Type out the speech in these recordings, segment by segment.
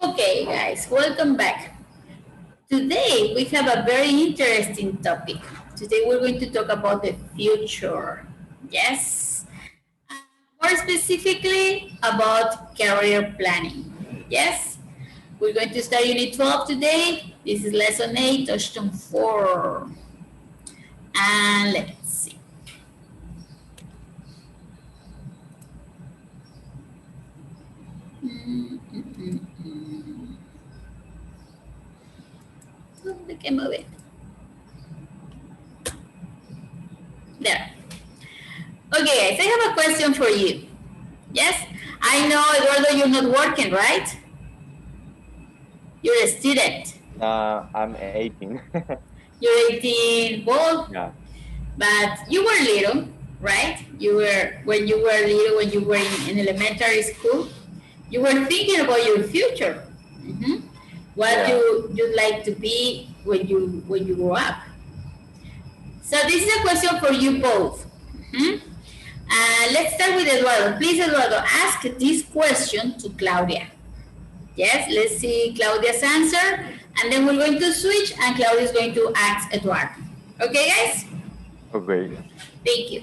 Okay, guys, welcome back. Today we have a very interesting topic. Today we're going to talk about the future. Yes, more specifically about career planning. Yes, we're going to start Unit 12 today. This is Lesson 8, Touchstone 4. And let's see. We can move it. There. Okay, guys, I have a question for you. Yes, I know, Eduardo, you're not working, right? You're a student. I'm 18. You're 18, well, Yeah. but you were little, right? You were, when you were little, when you were in elementary school, you were thinking about your future. What Yeah. you'd like to be when you grow up. So this is a question for you both. Let's start with Eduardo. Please, Eduardo, ask this question to Claudia. Yes, let's see Claudia's answer, and then we're going to switch, and Claudia is going to ask Eduardo. Okay, guys? Okay. Thank you.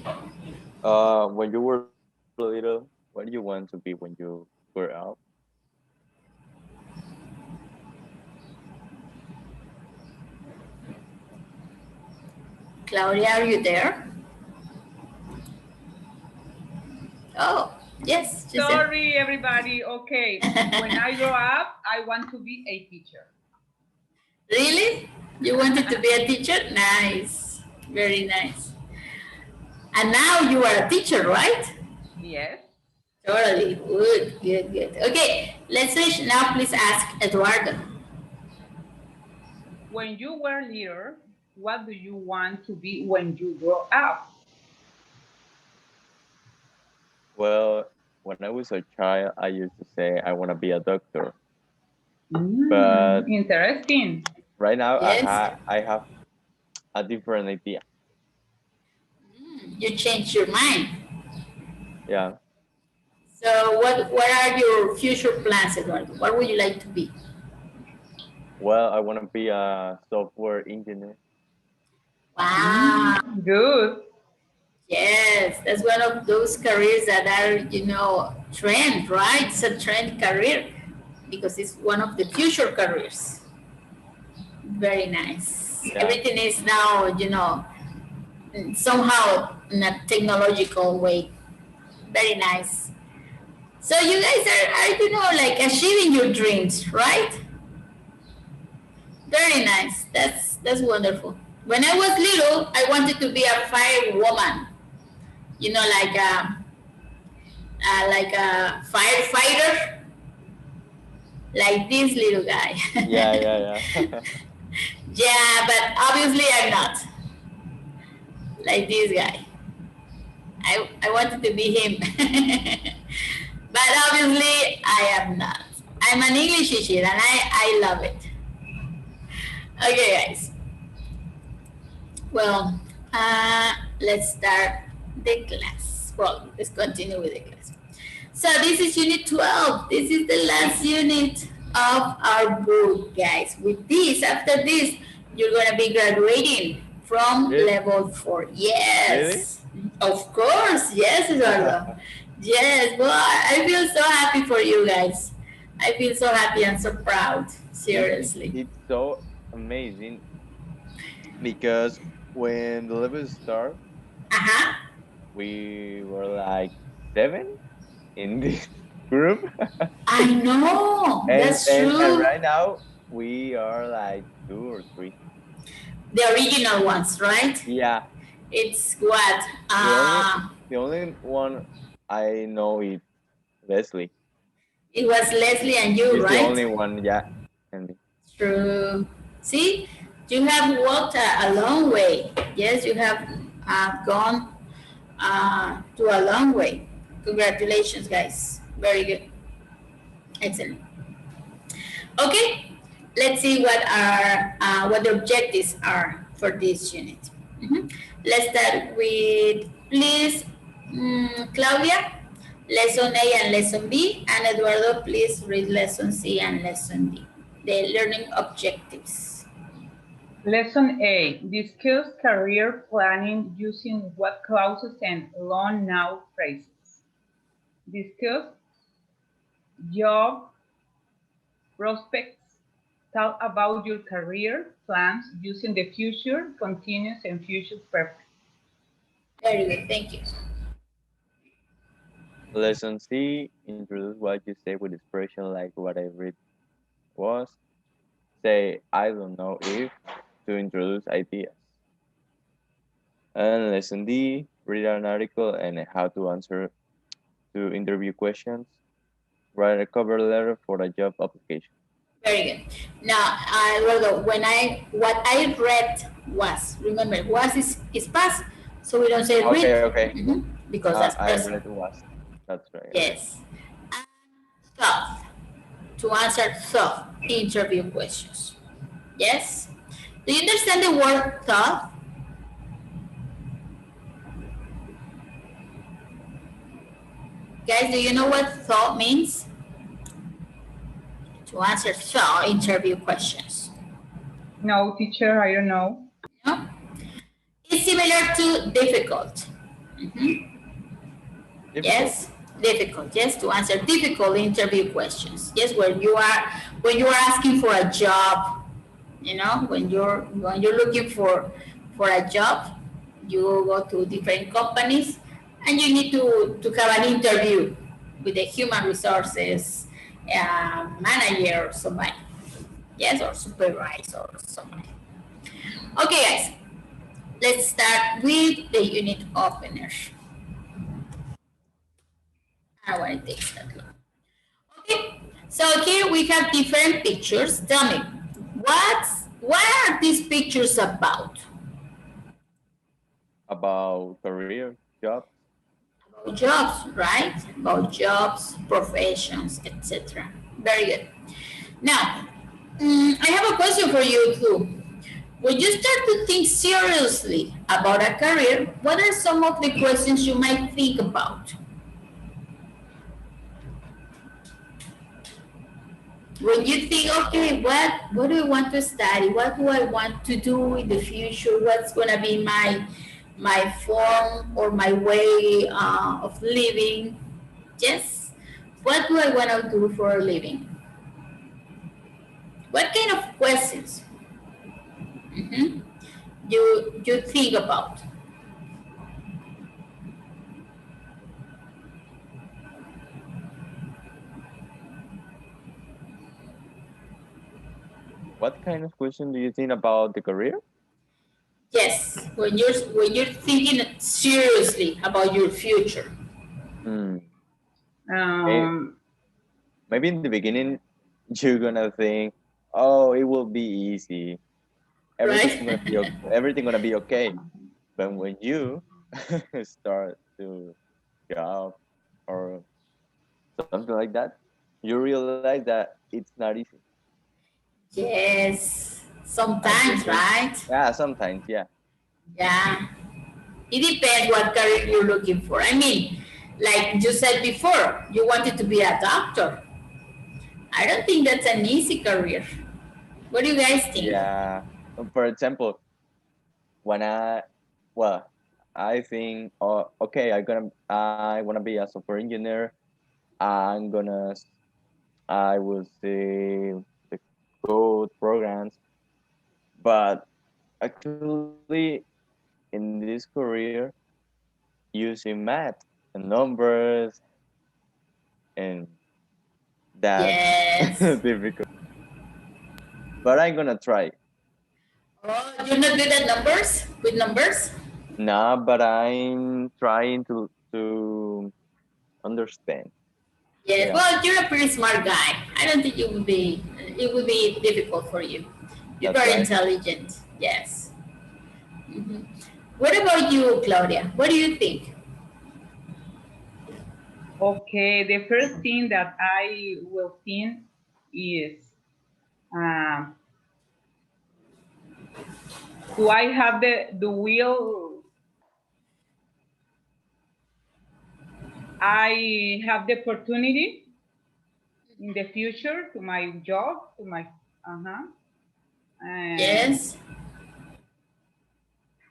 When you were little, what do you want to be when you grow up? Claudia, are you there? Oh, yes. Sorry, everybody. Okay. When I grow up, I want to be a teacher. Really? You wanted to be a teacher? Nice. Very nice. And now you are a teacher, right? Yes. Totally. Good, good, good. Okay, let's switch. Now please ask Eduardo. When you were little, what do you want to be when you grow up? Well, when I was a child, I used to say I want to be a doctor. But Interesting. right now, Yes. I have a different idea. You changed your mind. Yeah. So what are your future plans, Eduardo? What would you like to be? Well, I want to be a software engineer. Wow. Good. Yes, that's one of those careers that are, trend, right? It's a trend career because it's one of the future careers. Very nice. Yeah. Everything is now, somehow in a technological way. Very nice. So you guys are like achieving your dreams, right? Very nice. That's wonderful. When I was little, I wanted to be a firewoman. Like a firefighter, like this little guy. Yeah. Yeah, but obviously I'm not like this guy. I wanted to be him, but obviously I am not. I'm an English teacher and I love it. Okay, guys. Well, let's start the class. Well, let's continue with the class. So this is Unit 12. This is the last unit of our book, guys. With this, after this, you're going to be graduating from level 4. Yes. Really? Of course. Yes, Eduardo. Yes. Well, I feel so happy for you guys. I feel so happy and so proud. Seriously. It's so amazing because when the levels start, we were like 7 in this group. I know. That's true. And right now we are like 2 or 3. The original ones, right? Yeah. It's what? The only one I know is Leslie. It was Leslie and you, He's right? the only one, yeah. And True. See, you have walked a long way. Yes, you have gone to a long way. Congratulations, guys. Very good. Excellent. Okay, let's see what the objectives are for this unit. Let's start with, please, Claudia. lesson A and lesson B, and Eduardo, please read lesson C and lesson D, the learning objectives. Lesson A, discuss career planning using what clauses and long noun phrases. Discuss job prospects. Talk about your career plans using the future continuous and future perfect. Very good, thank you. Lesson C, introduce what you say with expression like what I read was. Say, I don't know if, to introduce ideas. And lesson D, read an article and how to answer to interview questions. Write a cover letter for a job application. Very good. Now, Eduardo, what I read was, remember, was is past, so we don't say read. Okay. Because that's I present. read was. That's right. Yes. And thought, to answer thought interview questions. Yes? Do you understand the word thought? Guys, do you know what thought means? To answer thought interview questions. No, teacher, I don't know. No? It's similar to difficult. Difficult. Yes, difficult. Yes, to answer difficult interview questions. Yes, when you are asking for a job, you know, when you're looking for a job, you go to different companies and you need to have an interview with the human resources manager or somebody. Yes, or supervisor or somebody. Okay, guys, let's start with the unit opener. I don't want to take that long. Okay, so here we have different pictures. Tell me, what are these pictures about? About career, jobs. About jobs, right? About jobs, professions, etc. Very good. Now, I have a question for you too. When you start to think seriously about a career, what are some of the questions you might think about? When you think, okay, what do I want to study? What do I want to do in the future? What's gonna be my form or my way of living? Yes. What do I want to do for a living? What kind of questions you think about? What kind of question do you think about the career? Yes, when you're thinking seriously about your future. Maybe in the beginning you're gonna think, oh, it will be easy. Everything gonna be okay. But when you start to job or something like that, you realize that it's not easy. Yes, sometimes, right? Yeah, sometimes, yeah. Yeah. It depends what career you're looking for. I mean, like you said before, you wanted to be a doctor. I don't think that's an easy career. What do you guys think? Yeah. For example, when I think, oh, okay, I wanna be a software engineer. I will see the code programs, but actually, in this career, using math and numbers, and that's Yes. difficult. But I'm gonna try. Oh, you're not good at numbers? With numbers? Nah, but I'm trying to understand. Yes. Yeah. Well, you're a pretty smart guy. I don't think it would be difficult for you. You're That's very right. intelligent. Yes. What about you, Claudia? What do you think? Okay, the first thing that I will think is, do I have the will? I have the opportunity in the future to my job, to my, and Yes.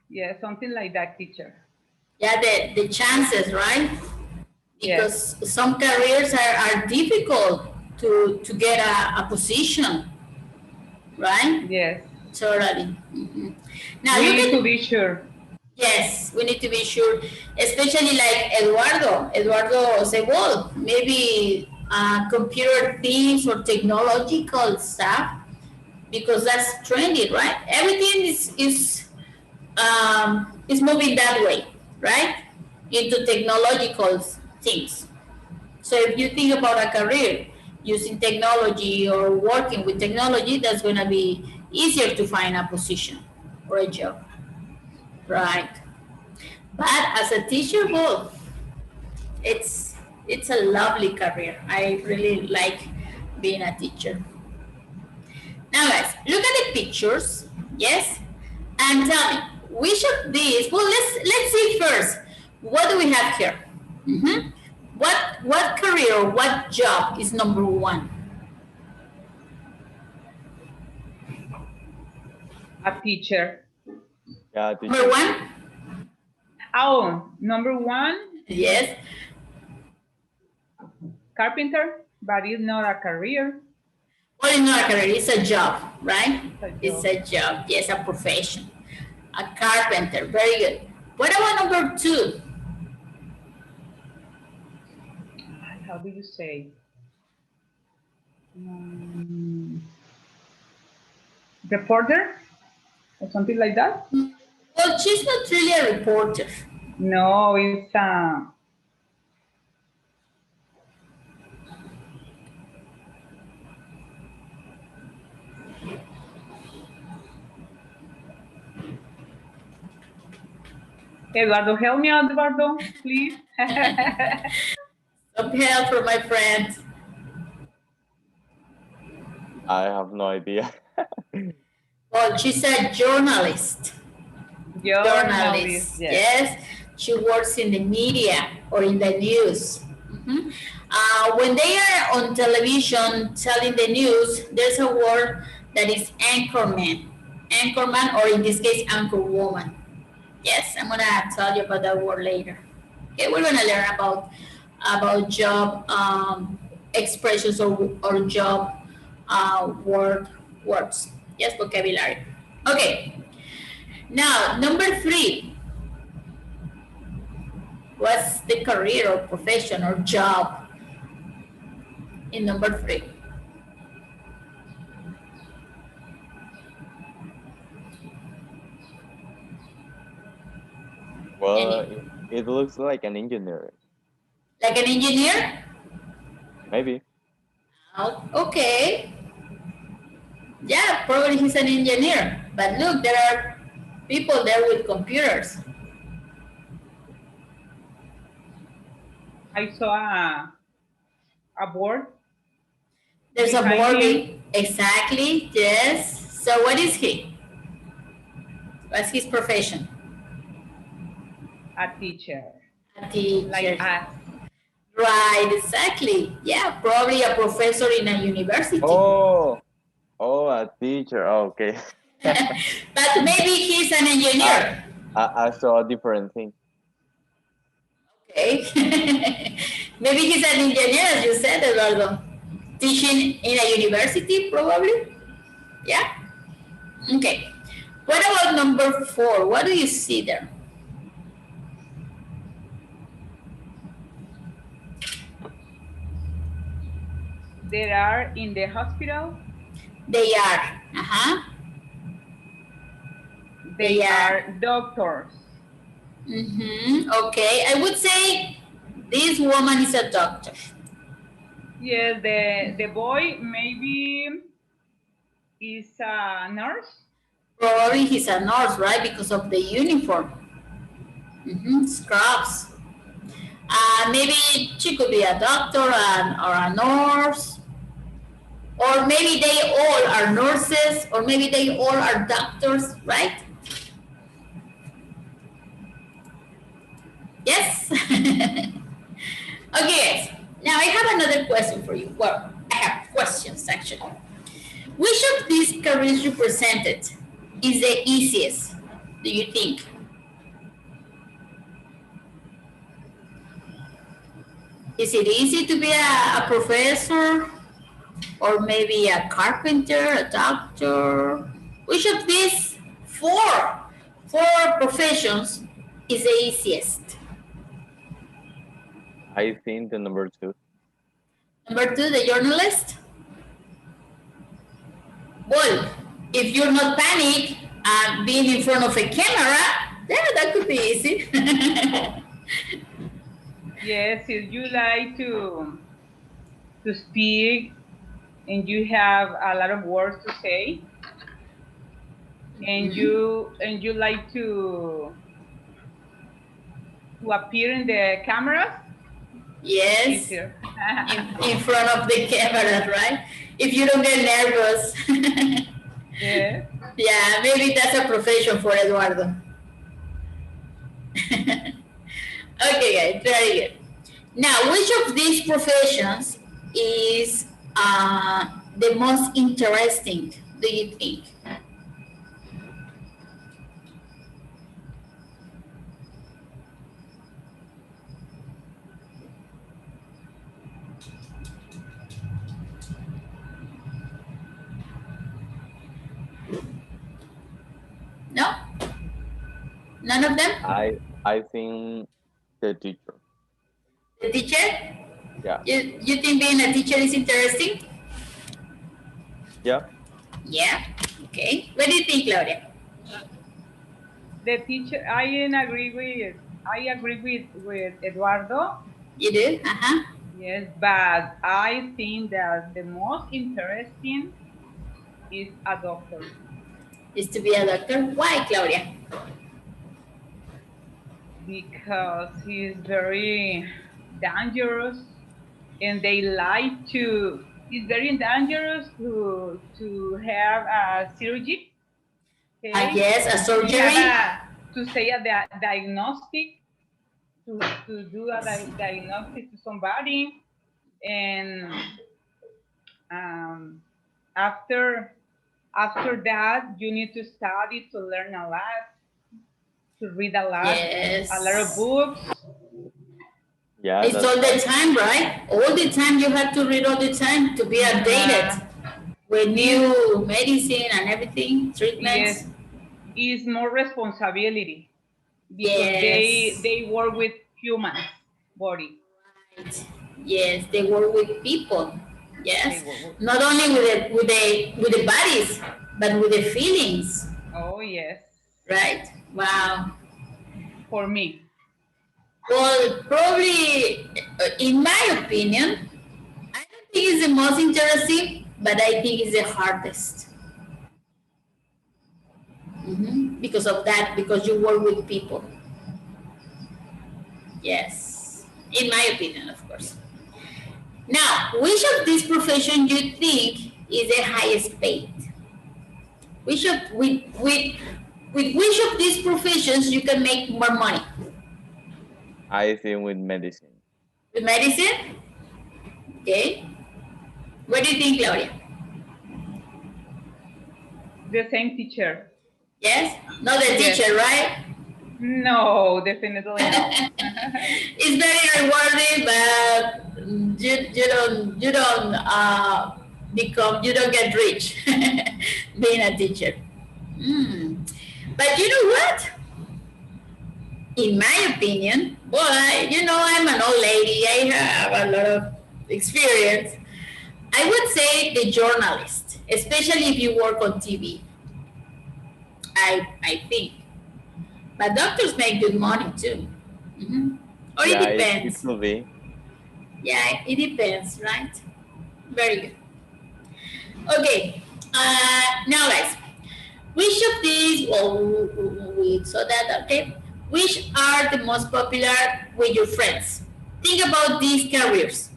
yeah, something like that, teacher. Yeah, the chances, right? Yes, Because some careers are difficult to get a position, right? yes. Totally. Mhm. Now We look need to at, be sure. yes, we need to be sure, especially like Eduardo say, well, maybe computer things or technological stuff, because that's trendy, right? Everything is moving that way, right? Into technological things. So if you think about a career using technology or working with technology, that's going to be easier to find a position or a job, right? But as a teacher, well, it's it's a lovely career. I really like being a teacher. Now, guys, look at the pictures, yes, and tell me which of these. Well, let's see first. What do we have here? Mm-hmm. What career, what job is number one? A teacher. Yeah, Number teacher. one? Oh, number one, Yes. carpenter, but it's not a career. Well, it's not a career, it's a job, right? It's a It's job. a job, yes, a profession. A carpenter, very good. What about number two? How do you say? Reporter or something like that? Well, she's not really a reporter. No, it's Eduardo. Help me, Eduardo, please. Some help from my friend. I have no idea. Well, she's a journalist. Journalist. Journalist, Yes. yes. She works in the media or in the news. Mhm. When they are on television telling the news, there's a word that is anchorman. Anchorman, or in this case, anchorwoman. Yes, I'm gonna tell you about that word later. Okay, we're gonna learn about job expressions or job words. Yes, vocabulary. Okay, now number three. What's the career or profession or job in number three? Well, Any, it looks like an engineer. like an engineer? Maybe. Oh, okay. Yeah, probably he's an engineer. But look, there are people there with computers. I saw a board There's a behind board. him. Exactly. Yes. So what is he? What's his profession? A teacher. A teacher. Like us. Right. Exactly. Yeah. Probably a professor in a university. Oh, a teacher. Oh, okay. But maybe he's an I, engineer. I saw a different thing. Okay. Maybe he's an engineer, as you said, Eduardo. Teaching in a university, probably. Yeah. Okay. What about number four? What do you see there? They are in the hospital. They are. They are doctors. Okay. I would say this woman is a doctor. Yes, the boy maybe is a nurse. Probably he's a nurse, right? Because of the uniform. Scrubs. Maybe she could be a doctor or a nurse. Or maybe they all are nurses, or maybe they all are doctors, right? Yes? Okay, guys. Now I have another question for you. Well, I have questions actually. Which of these careers you presented is the easiest, do you think? Is it easy to be a professor or maybe a carpenter, a doctor? Which of these four professions is the easiest? I think the number two. Number two, the journalist. Well, if you're not panic and being in front of a camera, yeah, that could be easy. Yes, if you like to speak and you have a lot of words to say, and you like to appear in the cameras, Yes, easier. in front of the camera, right? If you don't get nervous. Yes. Yeah, maybe that's a profession for Eduardo. Okay, guys, very good. Now, which of these professions is the most interesting, do you think? No? None of them? I think the teacher. The teacher? Yeah. You think being a teacher is interesting? Yeah. Yeah. Okay. What do you think, Claudia? The teacher, I agree with Eduardo. You do? Uh-huh. Yes, but I think that the most interesting is a doctor. Is to be a doctor? Why, Claudia? Because he's very dangerous, and they like to. It's very dangerous to have a surgery. Okay? Yes, a surgery. To say a diagnostic, to do a diagnostic to somebody, and after that you need to study, to learn a lot, to read a lot, yes. a lot of books. Yeah. It's all the time, right? All the time you have to read all the time to be updated with new medicine and everything, treatments. Yes, is more responsibility because Yes. they work with humans body. Right. Yes, they work with people. Yes, With not only with the bodies, but with the feelings. Oh yes. Right? Wow. For me. Well, probably, in my opinion, I don't think it's the most interesting, but I think it's the hardest. Because of that, because you work with people. Yes, in my opinion, of course. Now, which of these professions you think is the highest paid? Which of with which of these professions you can make more money? I think with medicine. With medicine? Okay. What do you think, Claudia? The same teacher. Yes? Not the teacher, right? No, definitely not. It's very rewarding, but you don't you don't get rich being a teacher. But you know what? In my opinion, boy, I'm an old lady. I have a lot of experience. I would say the journalist, especially if you work on TV. I think. But doctors make good money too. Or yeah, it depends. It will be. Yeah, it depends, right? Very good. Okay. Now, guys, which of these? Well, we saw that. Okay. Which are the most popular with your friends? Think about these careers.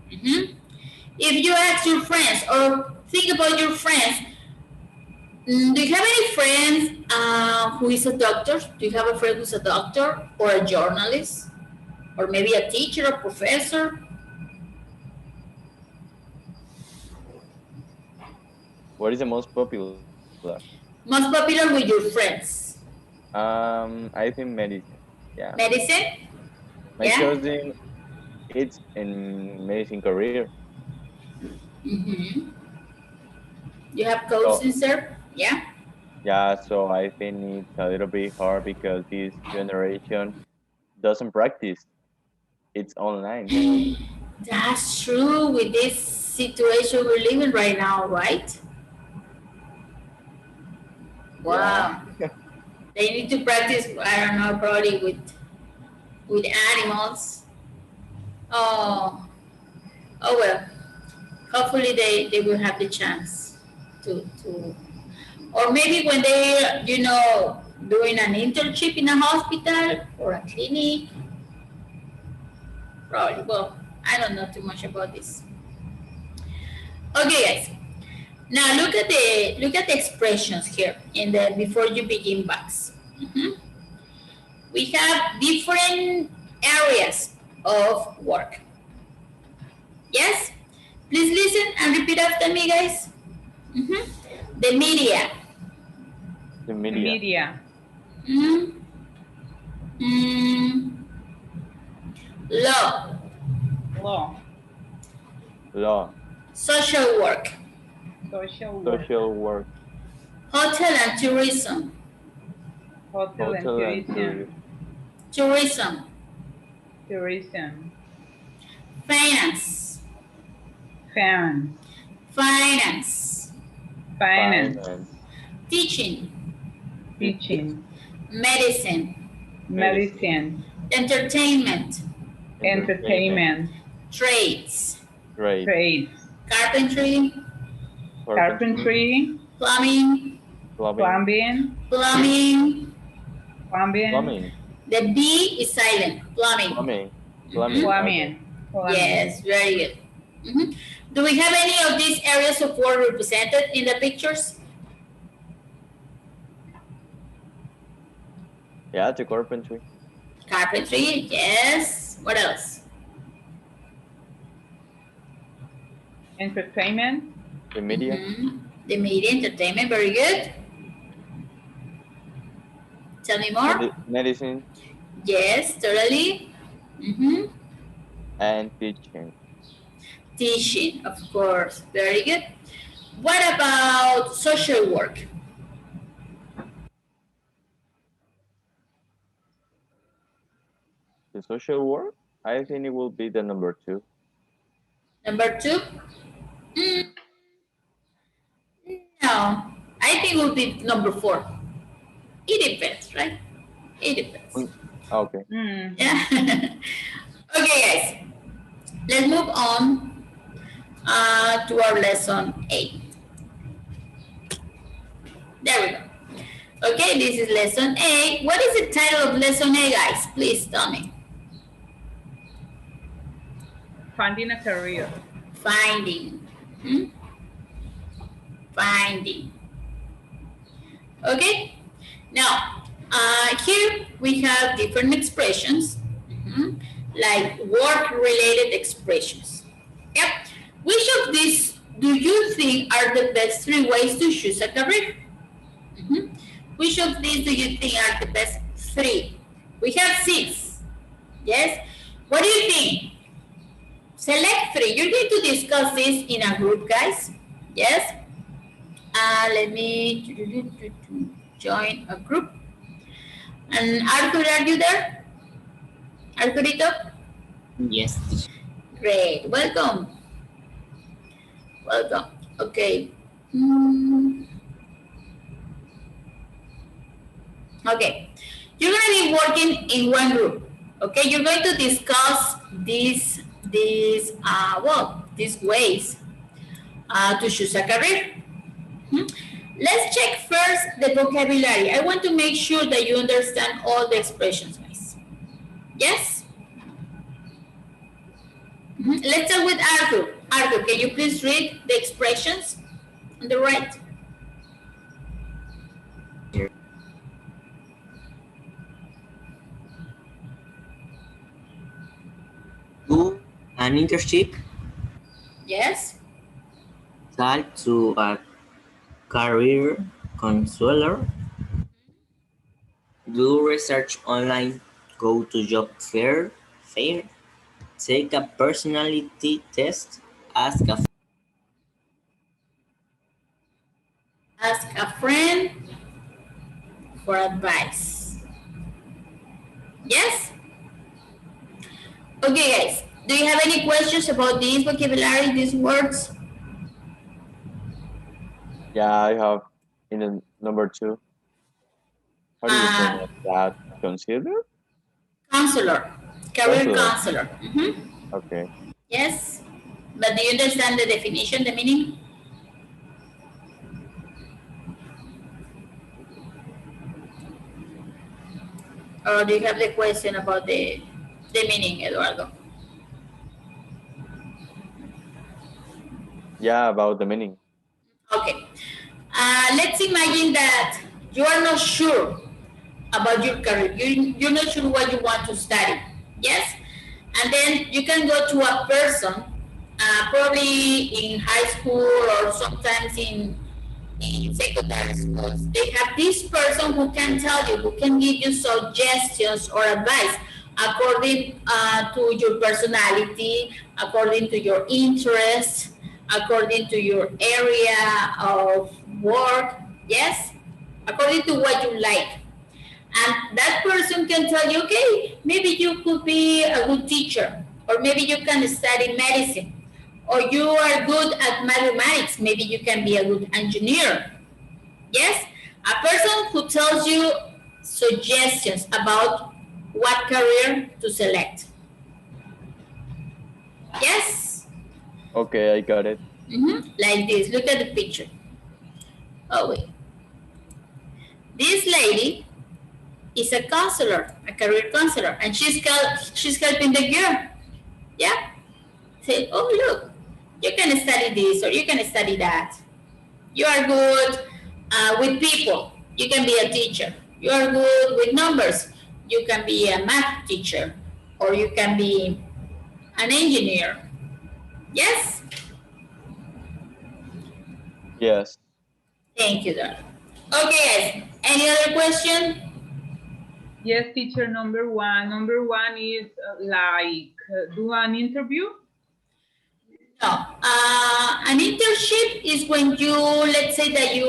If you ask your friends or think about your friends, do you have any friends who is a doctor? Do you have a friend who's a doctor or a journalist? Or maybe a teacher or professor. What is the most popular? Most popular with your friends. I think medicine. Yeah. Medicine? My Yeah? cousin, it's in medicine career. Mm-hmm. You have So cousins there? Yeah? yeah, so I think it's a little bit hard because this generation doesn't practice. It's online. That's true with this situation we're living right now, right? Yeah. Wow. They need to practice, I don't know, probably with animals. Oh, oh well. Hopefully they will have the chance to or maybe when they doing an internship in a hospital or a clinic, probably. Well, I don't know too much about this. Okay, guys. Now look at the expressions here in the before you begin box. Mhm. We have different areas of work. Yes? Please listen and repeat after me, guys. Mhm. The media. The The media. media. Mm, mm, law. Law. Law. Social work. Social work. Social work. Hotel and tourism. Hotel and Hotel and tourism. tourism. Tourism. Tourism. Finance. Finance. Finance. Finance. Finance. Teaching. Teaching. Teaching. Medicine. Medicine. Medicine. Entertainment. Entertainment. Entertainment. Trades. Trade. Trades. Carpentry. Carpentry. Carpentry. Plumbing. Plumbing. Plumbing. Plumbing. Plumbing. Plumbing. The B is silent. Plumbing. Plumbing. Plumbing. Mhm. Okay. Plumbing. Plumbing. Yes, very good. Mhm. Do we have any of these areas of work represented in the pictures? Yeah, the carpentry. Carpentry, yes. What else? Entertainment. The media. The media, entertainment, very good. Tell me more. Medicine. Yes, totally. And teaching. Teaching, of course, very good. What about social work? The social work. I think it will be the number two. Number two? Mm, no, I think it will be number four. It depends, right? It depends. Okay. Mm. Yeah. Okay, guys. Let's move on to our lesson 8. There we go. Okay, this is lesson 8. What is the title of lesson 8, guys? Please tell me. Finding a career. Finding. Finding. Okay? Now, here we have different expressions, like work-related expressions. Yep. Which of these do you think are the best 3 ways to choose a career? Which of these do you think are the best 3? We have 6. Yes? What do you think? Select 3. You're going to discuss this in a group, guys. Yes? Let me join a group. And Arthur, are you there? Arturito? Yes. Great. Welcome. Welcome. Okay. Okay. You're going to be working in one group. Okay. You're going to discuss these ways to choose a career. Let's check first the vocabulary. I want to make sure that you understand all the expressions, guys. Yes? Let's start with Arthur. Arthur, can you please read the expressions on the right? An internship, Yes. talk to a career counselor, do research online, go to fair, take a personality test, ask a Ask a friend for advice. Yes? Okay, guys. Do you have any questions about this vocabulary, these words? Yeah, I have in the number two. How do you Uh, pronounce that? Consider? Counselor, career Counselor. counselor. Okay. Yes. But do you understand the definition, the meaning? Or do you have the question about the meaning, Eduardo? Yeah, about the meaning. Okay. Let's imagine that you are not sure about your career. You're not sure what you want to study. Yes? And then you can go to a person, probably in high school or sometimes in secondary schools. They have this person who can tell you, who can give you suggestions or advice according to your personality, according to your interests, according to your area of work. Yes? According to what you like. And that person can tell you, okay, maybe you could be a good teacher, or maybe you can study medicine, or you are good at mathematics, maybe you can be a good engineer. Yes? A person who tells you suggestions about what career to select. Yes? Okay, I got it. Like this. Look at the picture. Oh, wait. This lady is a counselor, a career counselor, and she's helping the girl. Yeah? Say, oh, look, you can study this or you can study that. You are good with people. You can be a teacher. You are good with numbers. You can be a math teacher or you can be an engineer. Yes? Yes. Thank you, darling. Okay, guys. Any other question? Yes, teacher, number one. Number one is do an interview. No. An internship is when you, let's say that you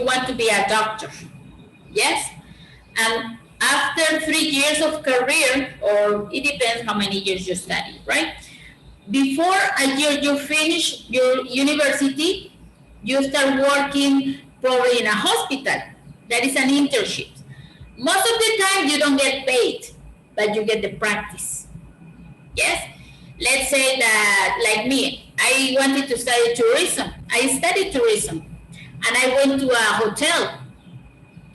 want to be a doctor. Yes? And after 3 years of career, or it depends how many years you study, right? Before a year you finish your university, you start working probably in a hospital. That is an internship. Most of the time you don't get paid, but you get the practice. Yes? Let's say that, like me, I wanted to study tourism. I studied tourism. And I went to a hotel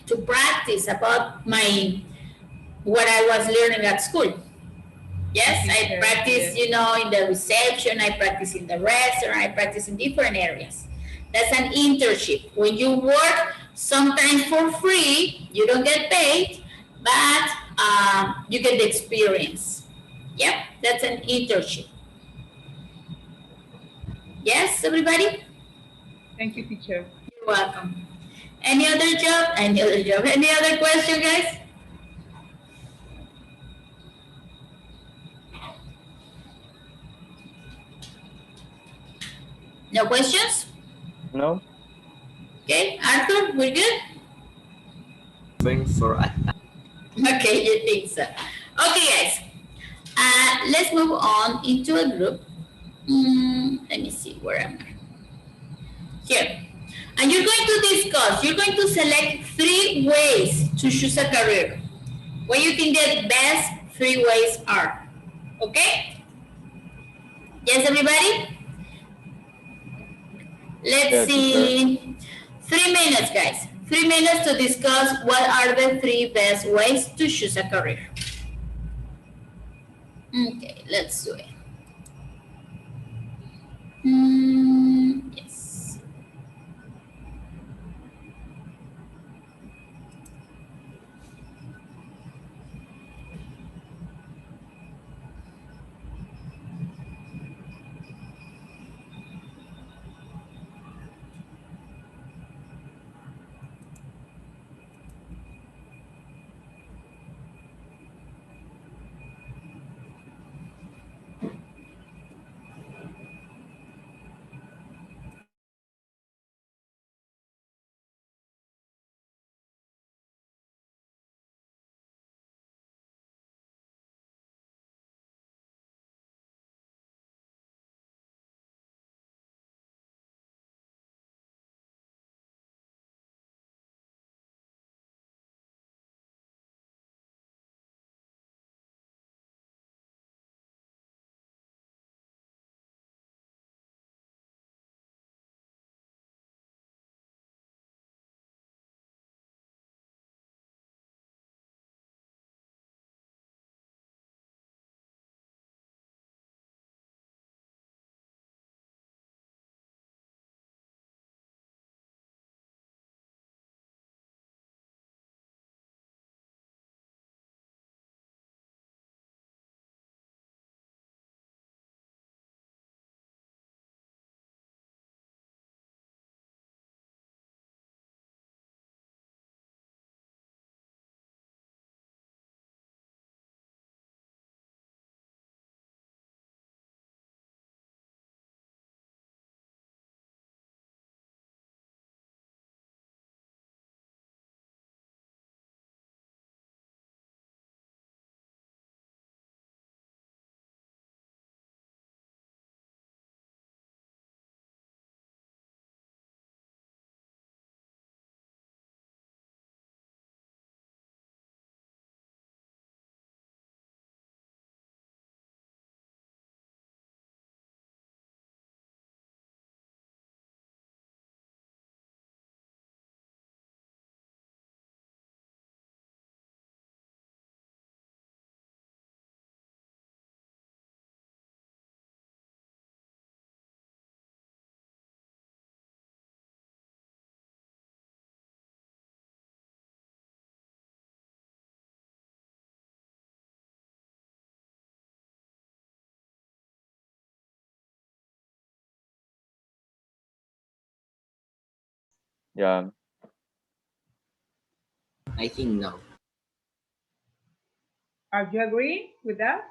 to practice about my what I was learning at school. Yes, I practice, Yes. in the reception, I practice in the restaurant, I practice in different areas. That's an internship. When you work sometimes for free, you don't get paid, but you get the experience. Yep, that's an internship. Yes, everybody? Thank you, teacher. You're welcome. Any other job? Any other job? Any other question, guys? No questions? No? Okay, Arthur, we're good? for a Okay, you think so. Okay, guys. Let's move on into a group. Let me see, where am I? Here. And you're going to select 3 ways to choose a career. What you think the best 3 ways are. Okay? Yes, everybody? Let's Yeah, teacher. see. 3 minutes, guys. 3 minutes to discuss what are the 3 best ways to choose a career. Okay, let's do it. Yes. Yeah. I think no. Are you agree with that?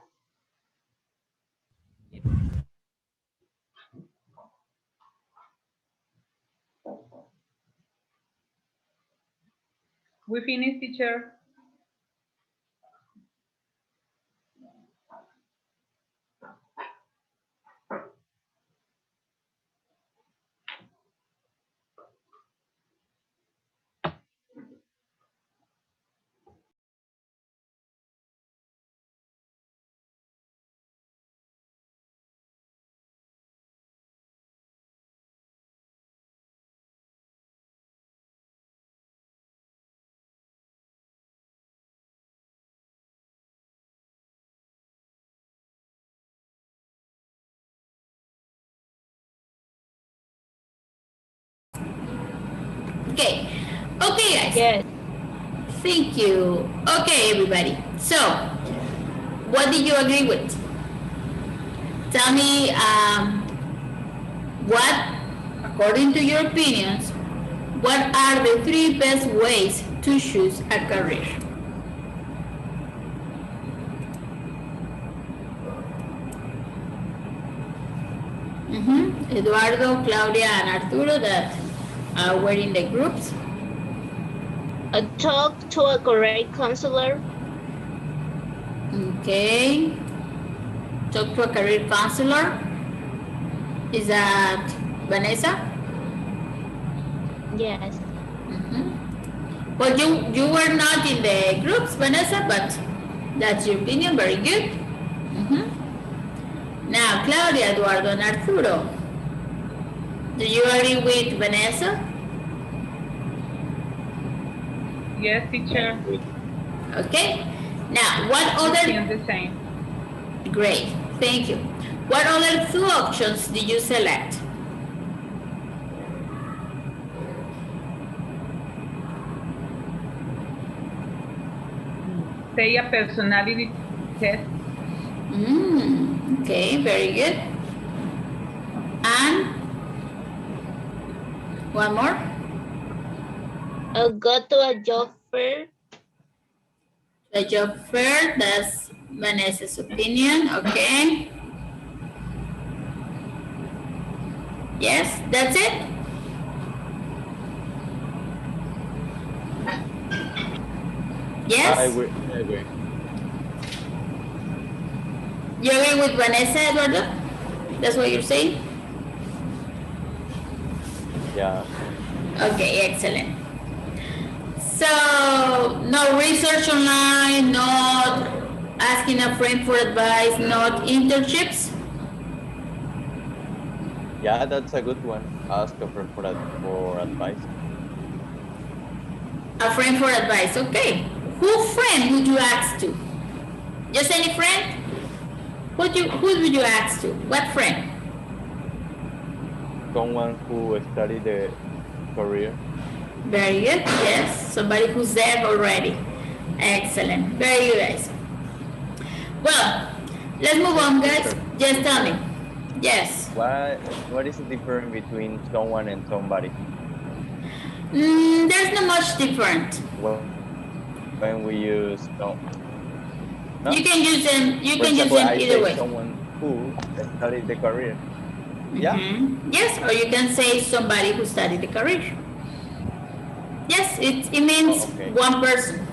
We finished, teacher. Okay. Okay, guys. Yes. Thank you. Okay, everybody. So, what did you agree with? Tell me what, according to your opinions, what are the three best ways to choose a career? Eduardo, Claudia, and Arturo that were in the groups. Talk to a correct counselor. Okay. Talk to a career counselor. Is that Vanessa? Yes. Well, you were not in the groups, Vanessa, but that's your opinion. Very good. Now, Claudia, Eduardo, and Arturo. Do you agree with Vanessa? Yes, teacher. Okay. Now, what We other... feel the same. Great. Thank you. What other two options did you select? Say a personality test. Okay, very good. And one more? Go to a job fair. The job fair, that's Vanessa's opinion, okay. Yes, that's it? Yes? I agree. You agree with Vanessa, Eduardo? That's what you're saying? Yeah. Okay, excellent. So, no research online, not asking a friend for advice, not internships? Yeah, that's a good one. Ask a friend for advice. A friend for advice, okay. Who friend would you ask to? Just any friend? Who would you ask to? What friend? Someone who studied the career. Very good, yes. Somebody who's there already. Excellent, very good, guys. Well, let's move on, guys. Just tell me. Yes. What is the difference between someone and somebody? There's not much different. When we use no. You can use them. You For can use example, them I either say way. someone who studied the career. Yeah. Yes, or you can say somebody who studied the career. Yes, it means one person.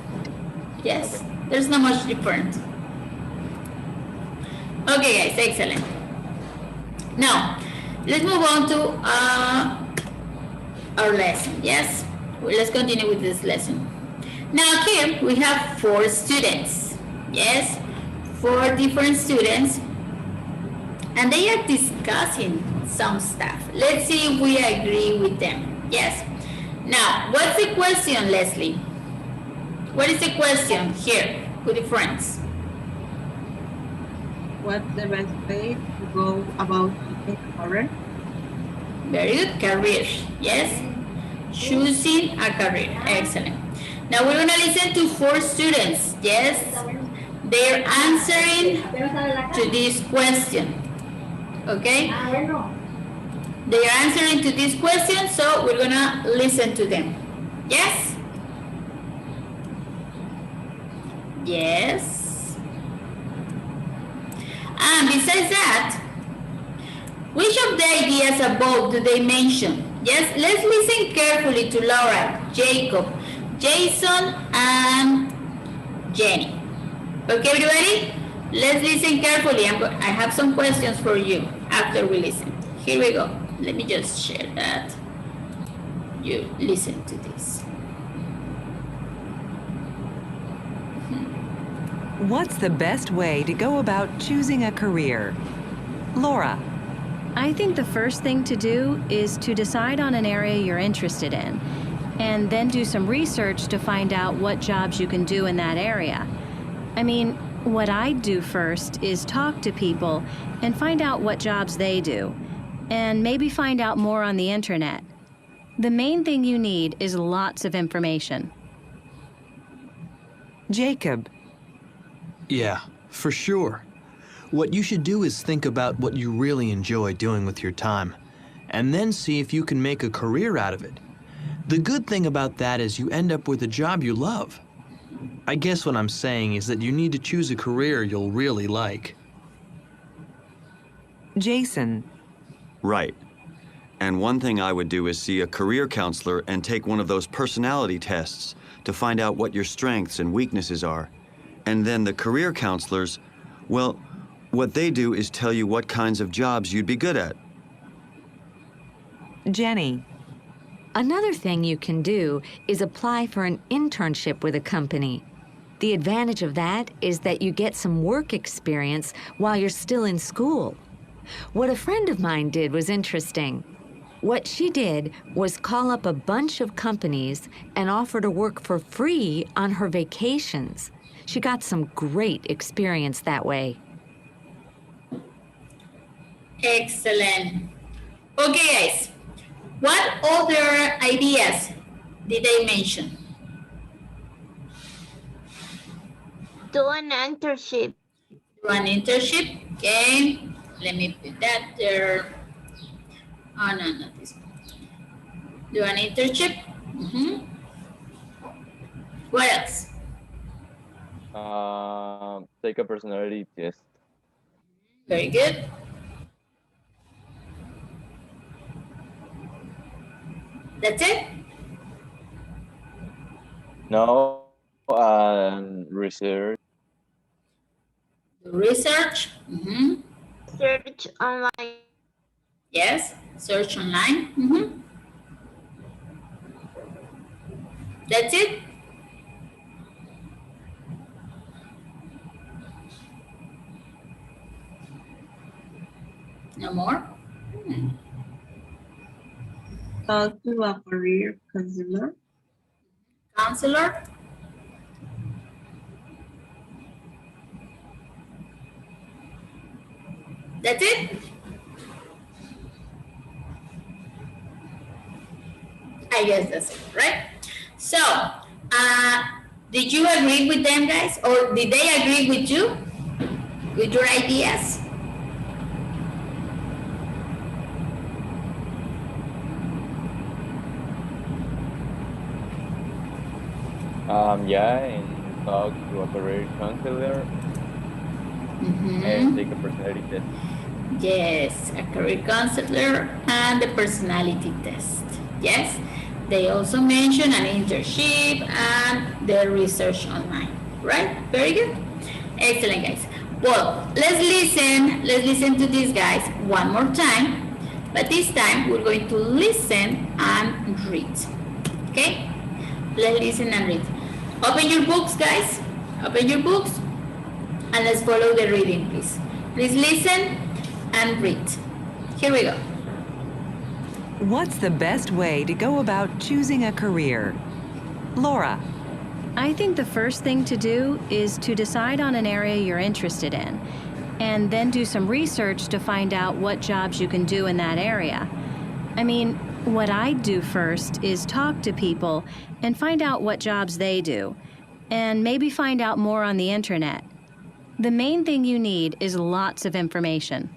Yes, Okay. there's not much different. Okay, guys, excellent. Now, let's move on to our lesson. Yes, let's continue with this lesson. Now here we have 4 students. Yes, 4 different students, and they are discussing some stuff. Let's see if we agree with them. Yes. Now, what's the question, Leslie? What is the question here with the friends? What's the best way to go about choosing a career? Very good. Career. Yes. Choosing a career. Excellent. Now we're going to listen to 4 students. Yes. They're answering to this question. Okay. They are answering to these questions, so we're gonna listen to them. Yes? Yes. And besides that, which of the ideas above do they mention? Yes, let's listen carefully to Laura, Jacob, Jason, and Jenny. Okay, everybody? Let's listen carefully. I have some questions for you after we listen. Here we go. Let me just share that. You listen to this. What's the best way to go about choosing a career? Laura. I think the first thing to do is to decide on an area you're interested in, and then do some research to find out what jobs you can do in that area. I mean, what I'd do first is talk to people and find out what jobs they do, and maybe find out more on the internet. The main thing you need is lots of information. Jacob. Yeah, for sure. What you should do is think about what you really enjoy doing with your time, and then see if you can make a career out of it. The good thing about that is you end up with a job you love. I guess what I'm saying is that you need to choose a career you'll really like. Jason. Right. And one thing I would do is see a career counselor and take one of those personality tests to find out what your strengths and weaknesses are. And then the career counselors, well, what they do is tell you what kinds of jobs you'd be good at. Jenny. Another thing you can do is apply for an internship with a company. The advantage of that is that you get some work experience while you're still in school. What a friend of mine did was interesting. What she did was call up a bunch of companies and offer to work for free on her vacations. She got some great experience that way. Excellent. Okay, guys. What other ideas did I mention? Do an internship. Do an internship. Okay. Let me put that there. Oh, no, not this one. Do an internship. What else? Take a personality test. Very good. That's it? No, research. Research. Search online. Yes, search online. That's it? No more? Talk to a career counselor. Counselor? That's it? I guess that's it, right? So, did you agree with them, guys? Or did they agree with you? With your ideas? Yeah, and talk to a career counselor and take a personality test. Yes, a career counselor and the personality test. Yes, they also mention an internship and the research online, right? Very good. Excellent, guys. Well, let's listen to these guys one more time, but this time we're going to listen and read. Okay? Let's listen and read. Open your books, guys. Open your books and let's follow the reading, please. Please listen and read. Here we go. What's the best way to go about choosing a career? Laura. I think the first thing to do is to decide on an area you're interested in, and then do some research to find out what jobs you can do in that area. I mean, what I'd do first is talk to people and find out what jobs they do, and maybe find out more on the internet. The main thing you need is lots of information.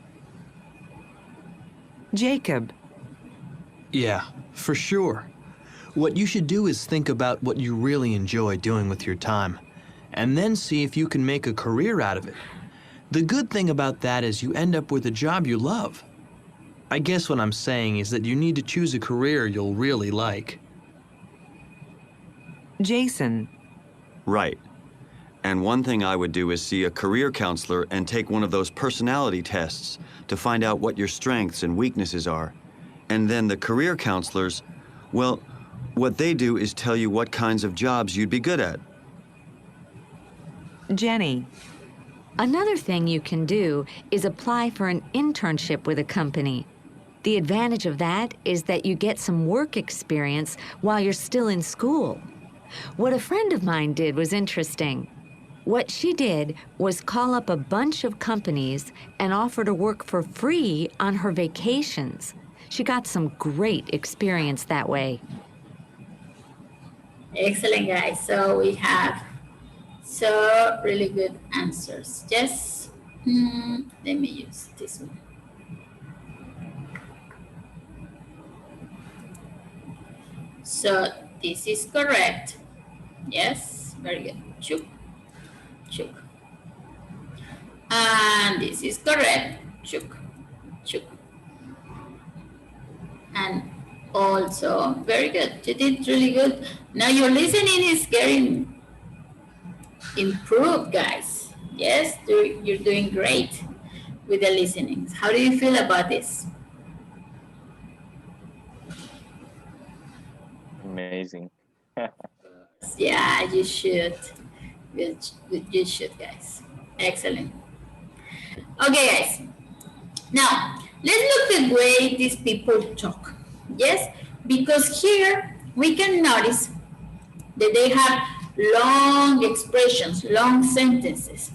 Jacob. Yeah, for sure. What you should do is think about what you really enjoy doing with your time, and then see if you can make a career out of it. The good thing about that is you end up with a job you love. I guess what I'm saying is that you need to choose a career you'll really like. Jason. Right. And one thing I would do is see a career counselor and take one of those personality tests to find out what your strengths and weaknesses are. And then the career counselors, well, what they do is tell you what kinds of jobs you'd be good at. Jenny. Another thing you can do is apply for an internship with a company. The advantage of that is that you get some work experience while you're still in school. What a friend of mine did was interesting. What she did was call up a bunch of companies and offer to work for free on her vacations. She got some great experience that way. Excellent, guys. So we have really good answers. Yes. Let me use this one. So this is correct. Yes, very good. Chuk, chuk. And this is correct. Chuk, chuk. And also very good. You did really good. Now your listening is getting improved, guys. Yes, you're doing great with the listening. How do you feel about this? Amazing. Yeah, you should. You should, guys. Excellent. Okay, guys. Now, let's look at the way these people talk. Yes, because here we can notice that they have long expressions, long sentences,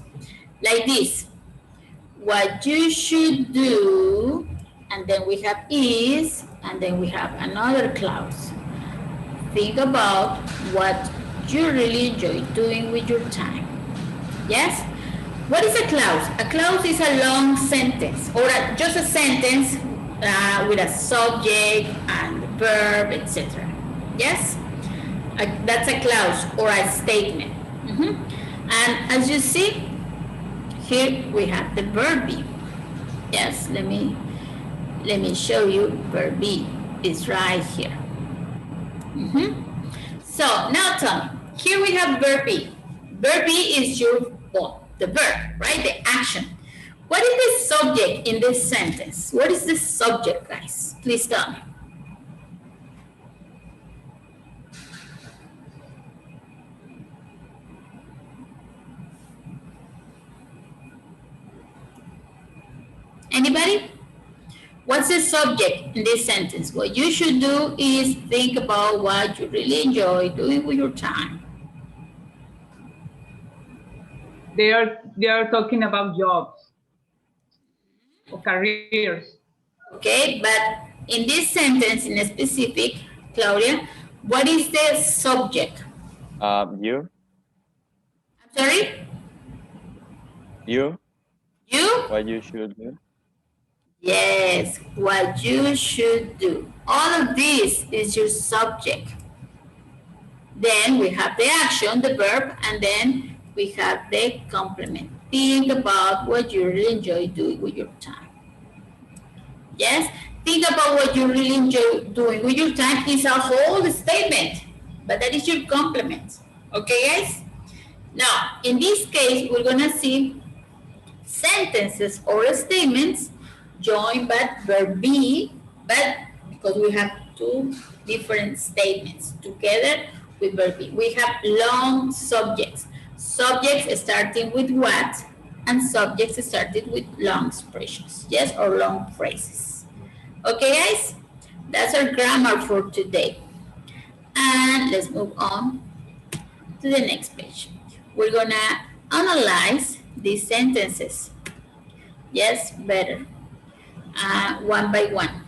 like this. What you should do, and then we have is, and then we have another clause. Think about what you really enjoy doing with your time. Yes? What is a clause? A clause is a long sentence, or just a sentence with a subject and verb, etc. Yes? That's a clause or a statement. And as you see, here we have the verb be. Yes, let me show you. Verb be is right here. So now tell me, here we have verb be. Verb be is the verb, right? The action. What is the subject in this sentence? What is the subject, guys? Please tell me. Anybody? What's the subject in this sentence? What you should do is think about what you really enjoy doing with your time. They are talking about jobs or careers. Okay, but in this sentence in specific, Claudia, what is the subject? You. I'm sorry? You. You? What you should do. Yes, what you should do. All of this is your subject. Then we have the action, the verb, and then we have the complement. Think about what you really enjoy doing with your time. Yes, think about what you really enjoy doing with your time is a whole statement, but that is your complement. Okay, guys? Now, in this case, we're gonna see sentences or statements joined by verb be, but because we have two different statements together with verb be. We have long subjects. Subjects starting with what, and subjects started with long expressions, yes, or long phrases. Okay, guys? That's our grammar for today. And let's move on to the next page. We're gonna analyze these sentences. Yes, better. One by one.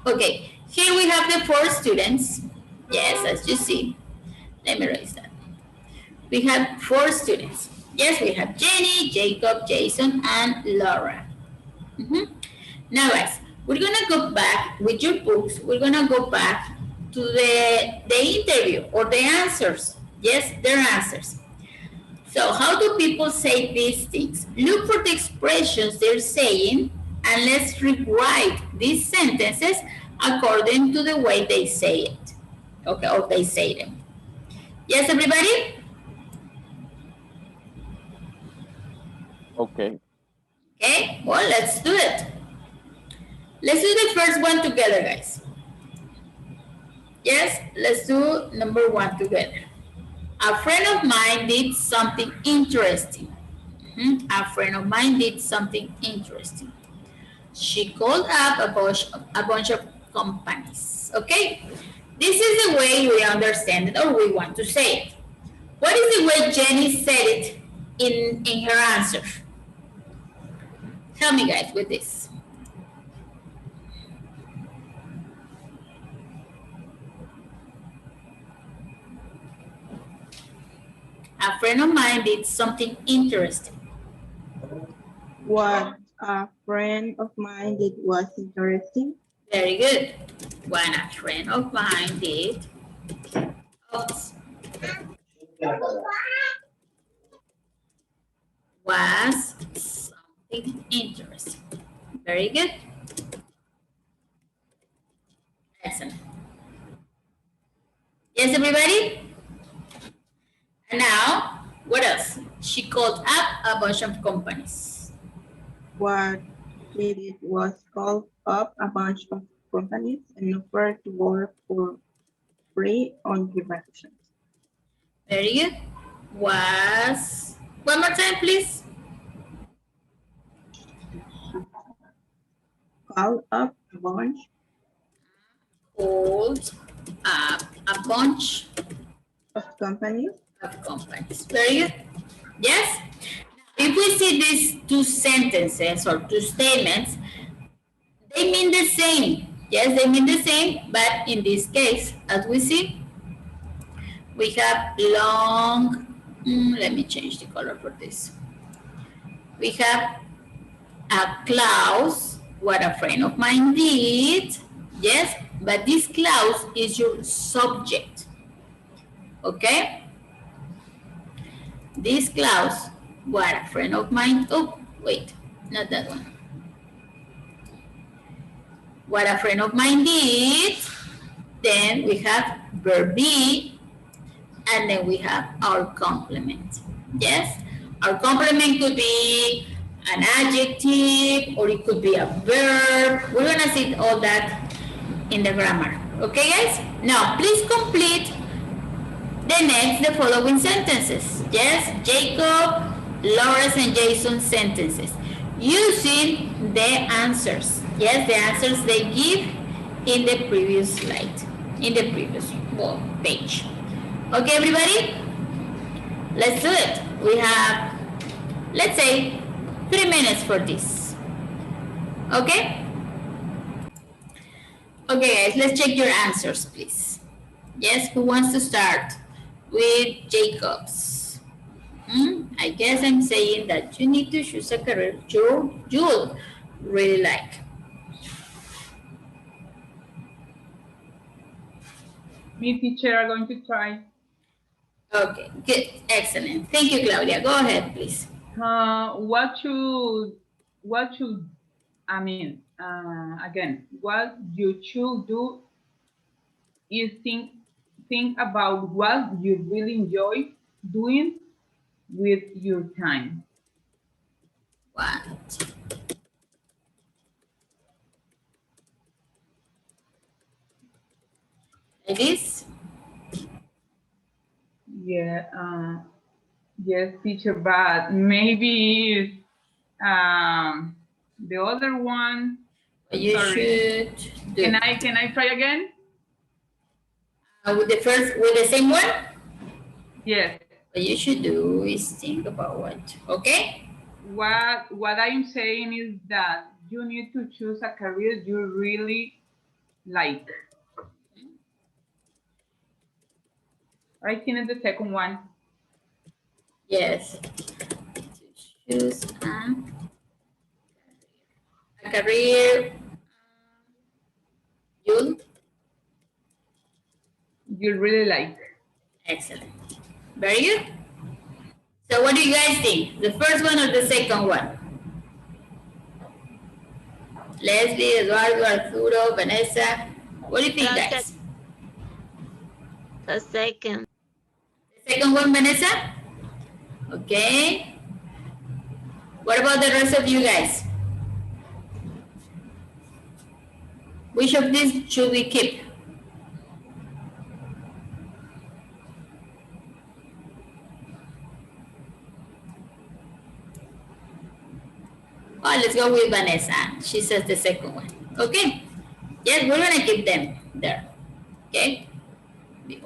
Okay, here we have the 4 students. Yes, as you see. Let me erase that. We have 4 students. Yes, we have Jenny, Jacob, Jason, and Laura. Now, guys, We're gonna go back with your books. We're gonna go back to the interview or the answers. Yes, their answers. So how do people say these things? Look for the expressions they're saying and let's rewrite these sentences according to the way they say it. Okay, or they say them. Yes, everybody? Okay. Okay, well, let's do it. Let's do the first one together, guys. Yes, let's do number one together. A friend of mine did something interesting. A friend of mine did something interesting. She called up a bunch of companies. Okay? This is the way we understand it or we want to say it. What is the way Jenny said it in her answer? Help me guys with this. A friend of mine did something interesting. What a friend of mine did was interesting. Very good. What a friend of mine did. Oops. Was something interesting. Very good. Excellent. Yes, everybody? And now, what else? She called up a bunch of companies. What he did was call up a bunch of companies and offered to work for free on directions. Very good. Was, one more time, please. Call up a bunch. Called up a bunch of companies. Very good. Yes? If we see these two sentences or two statements, they mean the same. Yes, they mean the same, but in this case, as we see, we have long, let me change the color for this. We have a clause, what a friend of mine did, yes, but this clause is your subject, okay? This clause, what a friend of mine, oh, wait, not that one. What a friend of mine did, then we have verb be, and then we have our complement. Yes? Our complement could be an adjective or it could be a verb. We're gonna see all that in the grammar. Okay, guys? Now, please complete the following sentences. Yes? Jacob, Laura's, and Jason's sentences using the answers. Yes, the answers they give in the previous slide, in the previous page. Okay, everybody? Let's do it. We have, let's say, 3 minutes for this. Okay? Okay, guys, let's check your answers, please. Yes, who wants to start? With Jacobs. I guess I'm saying that you need to choose a career you'll really like. Me, teacher, are going to try. Okay, good, excellent. Thank you, Claudia. Go ahead, please. What should, again, what you should do is think about what you really enjoy doing with your time. What? Like this? Yeah, yes, teacher, but maybe the other one. You should do. Can I try again? With the same one? Yes. What you should do is think about what, okay? What I'm saying is that you need to choose a career you really like. I think it's the second one. Yes. To choose a career you really like. Excellent. Very good. So what do you guys think? The first one or the second one? Leslie, Eduardo, Arturo, Vanessa. What do you think, guys? The second. The second one, Vanessa? Okay. What about the rest of you guys? Which of these should we keep? Oh, let's go with Vanessa. She says the second one. Okay. Yes, we're going to keep them there. Okay.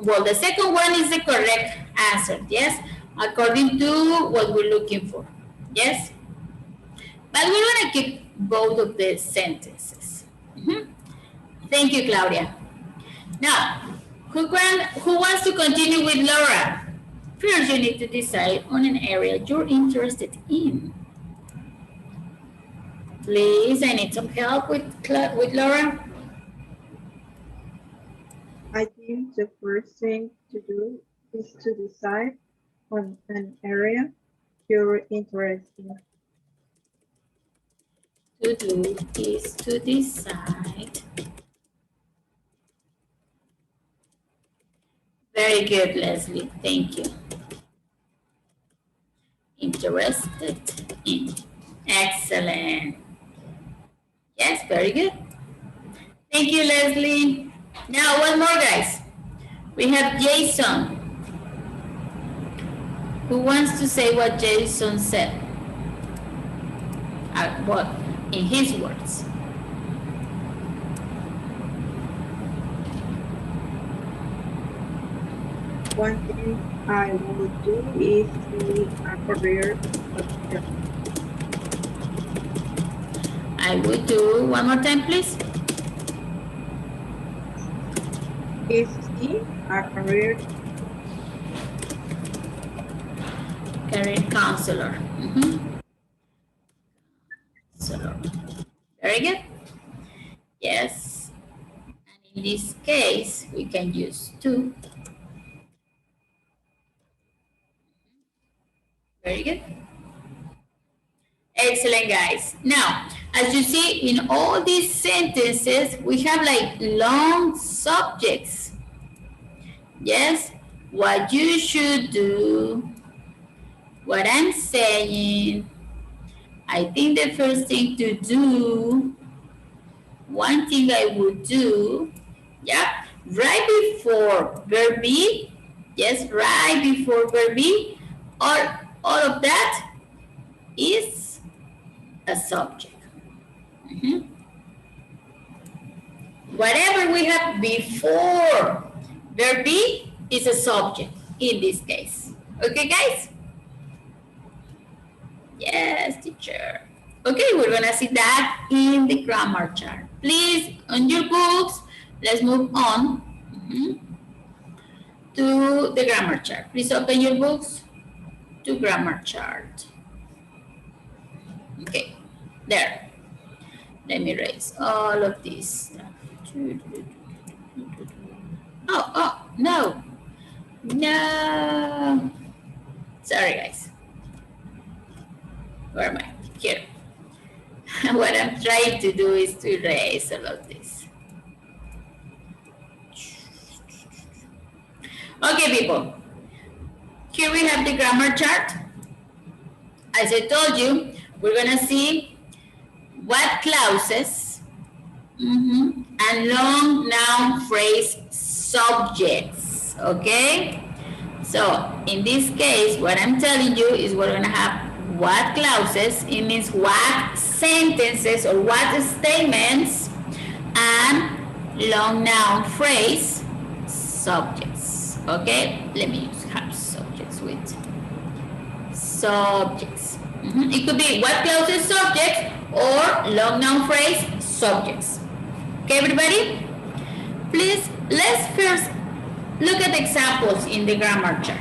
Well, the second one is the correct answer. Yes. According to what we're looking for. Yes. But we're going to keep both of the sentences. Thank you, Claudia. Now, who wants to continue with Laura? First, you need to decide on an area you're interested in. Please, I need some help with Laura. I think the first thing to do is to decide on an area you're interested in. To do is to decide. Very good, Leslie. Thank you. Interested in. Excellent. Yes, very good. Thank you, Leslie. Now, one more, guys. We have Jason. Who wants to say what Jason said? What? In his words. One thing I would do is see a career option. I would do, one more time, please. Is see a career counselor. So, very good. Yes. And in this case, we can use to. Very good. Excellent, guys. Now, as you see in all these sentences, we have like long subjects. Yes, what you should do, what I'm saying. I think the first thing to do, one thing I would do, yeah, right before verb be, yes, right before verb be, or all of that is a subject. Whatever we have before verb be is a subject in this case. Okay, guys? Yes, teacher. Okay, we're gonna see that in the grammar chart. Please, on your books, let's move on to the grammar chart. Please open your books to grammar chart. Okay, there. Let me erase all of this. Oh, no. No. Sorry, guys. Where am I? Here. What I'm trying to do is to erase all of this. Okay, people. Here we have the grammar chart. As I told you, we're going to see what clauses and long noun phrase subjects. Okay? So, in this case, what I'm telling you is we're going to have what clauses, it means what sentences or what statements, and long noun phrase subjects. Okay, let me have subjects with subjects. It could be what clauses subjects or long noun phrase subjects. Okay, everybody? Please, let's first look at examples in the grammar chart.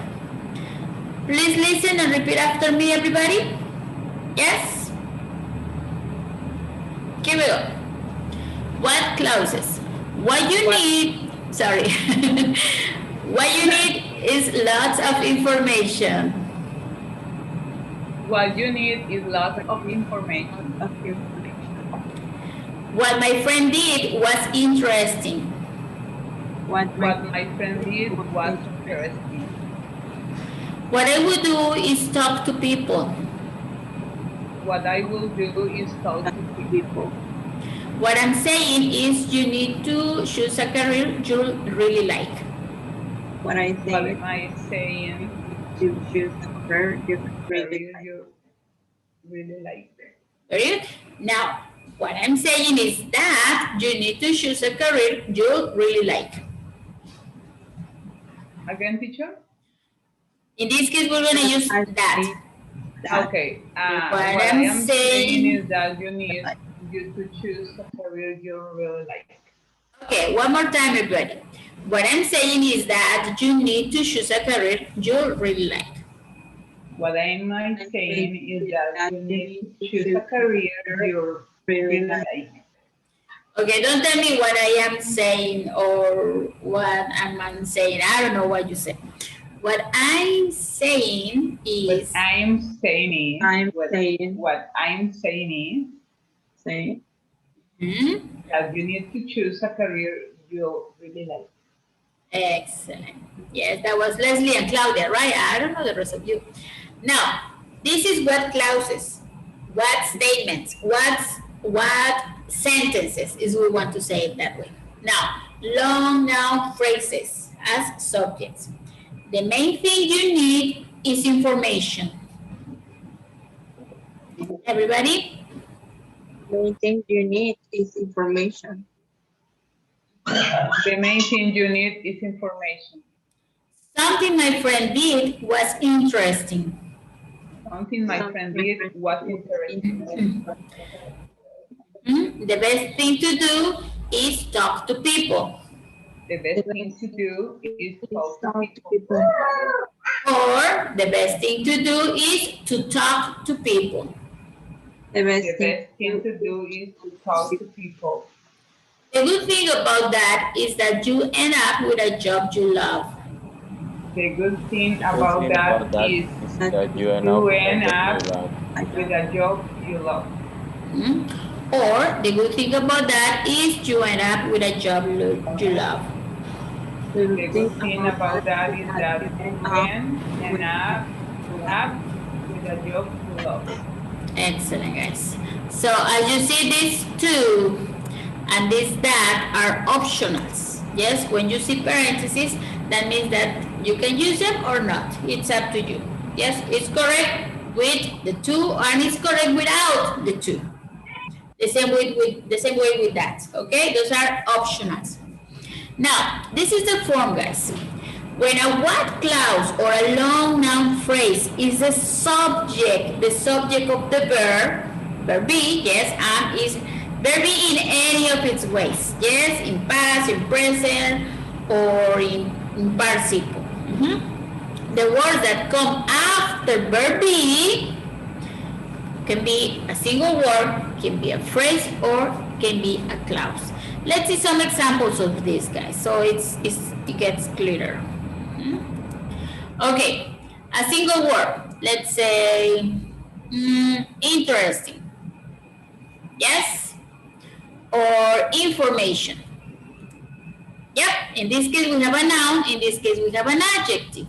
Please listen and repeat after me, everybody. Yes? Here we go. What clauses? What you need, sorry. What you need is lots of information. What you need is lots of information. What my friend did was interesting. What my friend did was interesting. What I would do is talk to people. What I will do is talk to people. What I'm saying is you need to choose a career you really like. What am I saying? To choose a career you Career you really like. Very good. Now, what I'm saying is that you need to choose a career you really like. Again, teacher? In this case, we're going to use that. Okay. What I am saying is that you need to choose a career you really like. Okay, one more time, everybody. What I'm saying is that you need to choose a career you really like. What am I saying is that you need to choose a career you really like. Okay, don't tell me what I am saying or what I'm saying. I don't know what you say. What I'm saying is. What I'm saying is that you need to choose a career you really like. Excellent. Yes, that was Leslie and Claudia, right? I don't know the rest of you. Now, this is what clauses, what statements, what sentences is we want to say it that way. Now, long noun phrases as subjects. The main thing you need is information. Everybody? The main thing you need is information. The main thing you need is information. Something my friend did was interesting. Something my friend did was interesting. The best thing to do is talk to people. The best thing to do is talk to people. Or the best thing to do is to talk to people. The best thing to do is to talk to people. The good thing about that is that you end up with a job you love. The good thing about that is that you end up with a job you love. Or the good thing about that is you end up with a job you love. The good thing about that is that you end up with a job you love. Excellent, guys. So as you see, these two and this that are optionals. Yes, when you see parentheses, that means that you can use them or not. It's up to you. Yes, it's correct with the two and it's correct without the two. The same way with that. Okay, those are optionals. Now, this is the form, guys. When a what clause or a long noun phrase is the subject of the verb be, yes, and is verb be in any of its ways, yes, in past, in present, or in participle. The words that come after verb be can be a single word, can be a phrase, or can be a clause. Let's see some examples of this, guys, so it gets clearer. Okay, a single word. Let's say interesting. Yes? Or information. Yep, in this case we have a noun, in this case we have an adjective.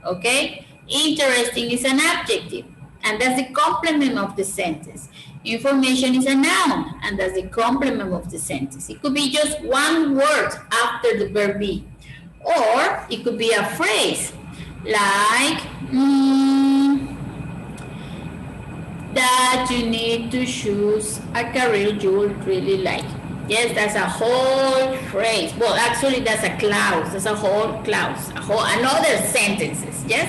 Okay? Interesting is an adjective, and that's the complement of the sentence. Information is a noun, and that's the complement of the sentence. It could be just one word after the verb be, or it could be a phrase like that you need to choose a career you really like. Yes, that's a whole phrase. Well, actually, that's a clause. That's a whole clause, another sentences. Yes,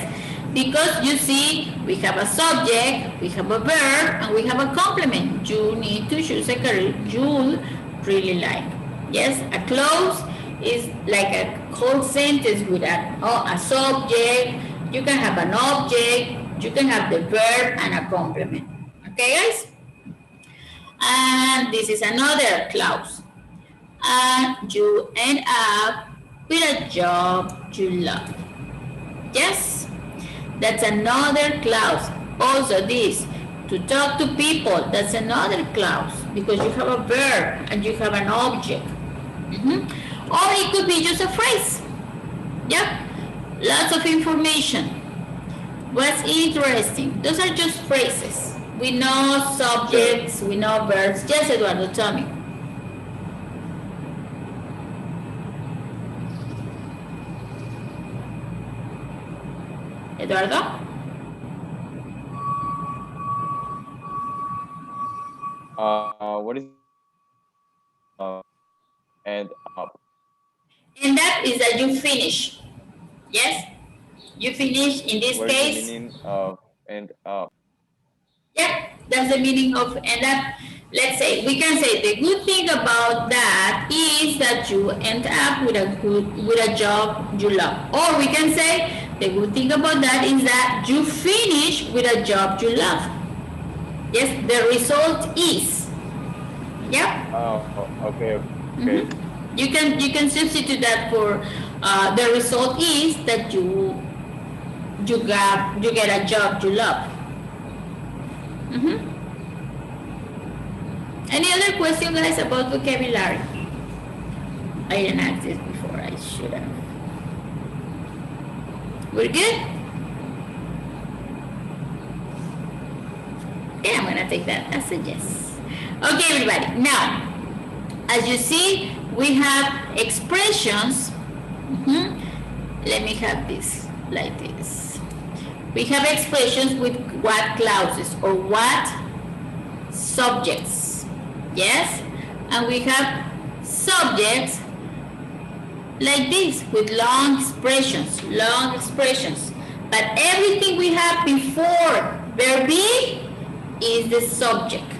because you see, we have a subject, we have a verb, and we have a complement. You need to choose a career you really like. Yes, a clause is like a whole sentence with a subject. You can have an object, you can have the verb and a complement. Okay, guys? And this is another clause. And you end up with a job you love. Yes, that's another clause. Also this, to talk to people, that's another clause because you have a verb and you have an object. Or it could be just a phrase. Yep, lots of information. What's interesting? Those are just phrases. We know subjects, we know verbs. Yes, Eduardo, tell me. Eduardo? What is end up? And that is that you finish. Yes? You finish in this What is the case. meaning of end up? Yeah, that's the meaning of end up. Let's say, we can say the good thing about that is that you end up with a job you love. Or we can say the good thing about that is that you finish with a job you love. Yes, the result is. Yep. Oh, okay. You can substitute that for the result is that you get a job you love. Any other question, guys, about vocabulary? I didn't ask this before. I should have. We're good? Yeah, I'm gonna take that as a yes. Okay, everybody. Now, as you see, we have expressions. Let me have this like this. We have expressions with what clauses or what subjects. Yes? And we have subjects like this with long expressions. But everything we have before verb be is the subject.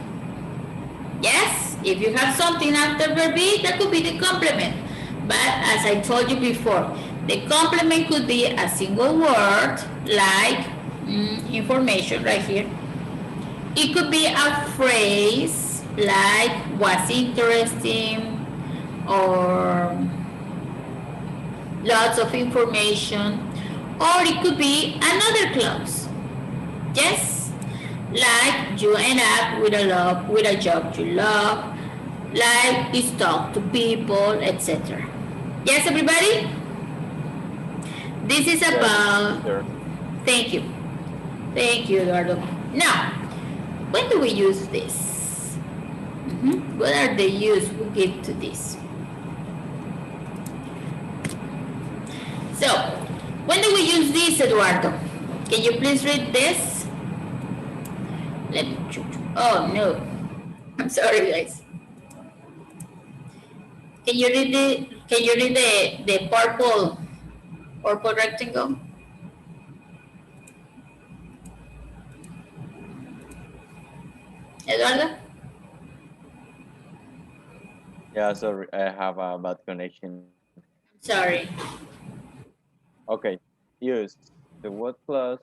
Yes? If you have something after verb be, that could be the complement. But as I told you before, the complement could be a single word like information right here. It could be a phrase like was interesting or lots of information, or it could be another clause. Yes, like you end up with a job you love, like is talk to people, etc. Yes, everybody? This is about... Thank you, Eduardo. Now, when do we use this? What are the use we give to this? So, when do we use this, Eduardo? Can you please read this? Let me... Oh, no. I'm sorry, guys. Can you read the purple rectangle? Eduardo? Yeah, sorry, I have a bad connection. Sorry. Okay, use the what clause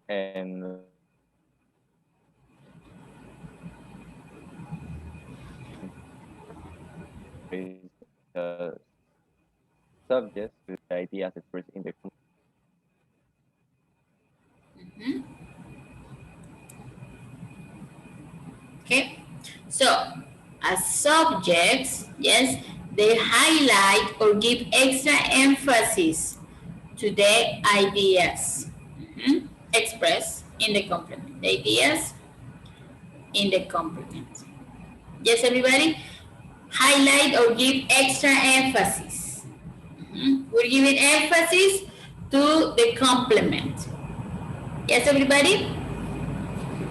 and subject with the ideas expressed in the Okay, so as subjects, yes, they highlight or give extra emphasis to the ideas expressed in the complement. The ideas in the complement. Yes, everybody? Highlight or give extra emphasis. We're giving emphasis to the complement. Yes, everybody?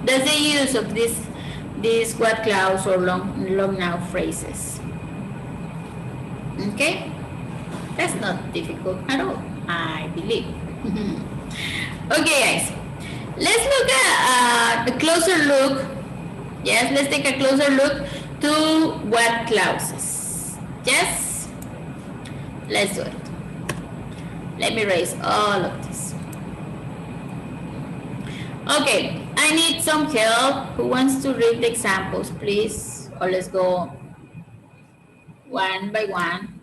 That's the use of these what clause or long noun phrases. Okay? That's not difficult at all, I believe. Okay, guys. Let's look at a closer look. Yes, let's take a closer look to what clauses. Yes? Let's do it. Let me erase all of this. Okay, I need some help. Who wants to read the examples, please? Or let's go one by one.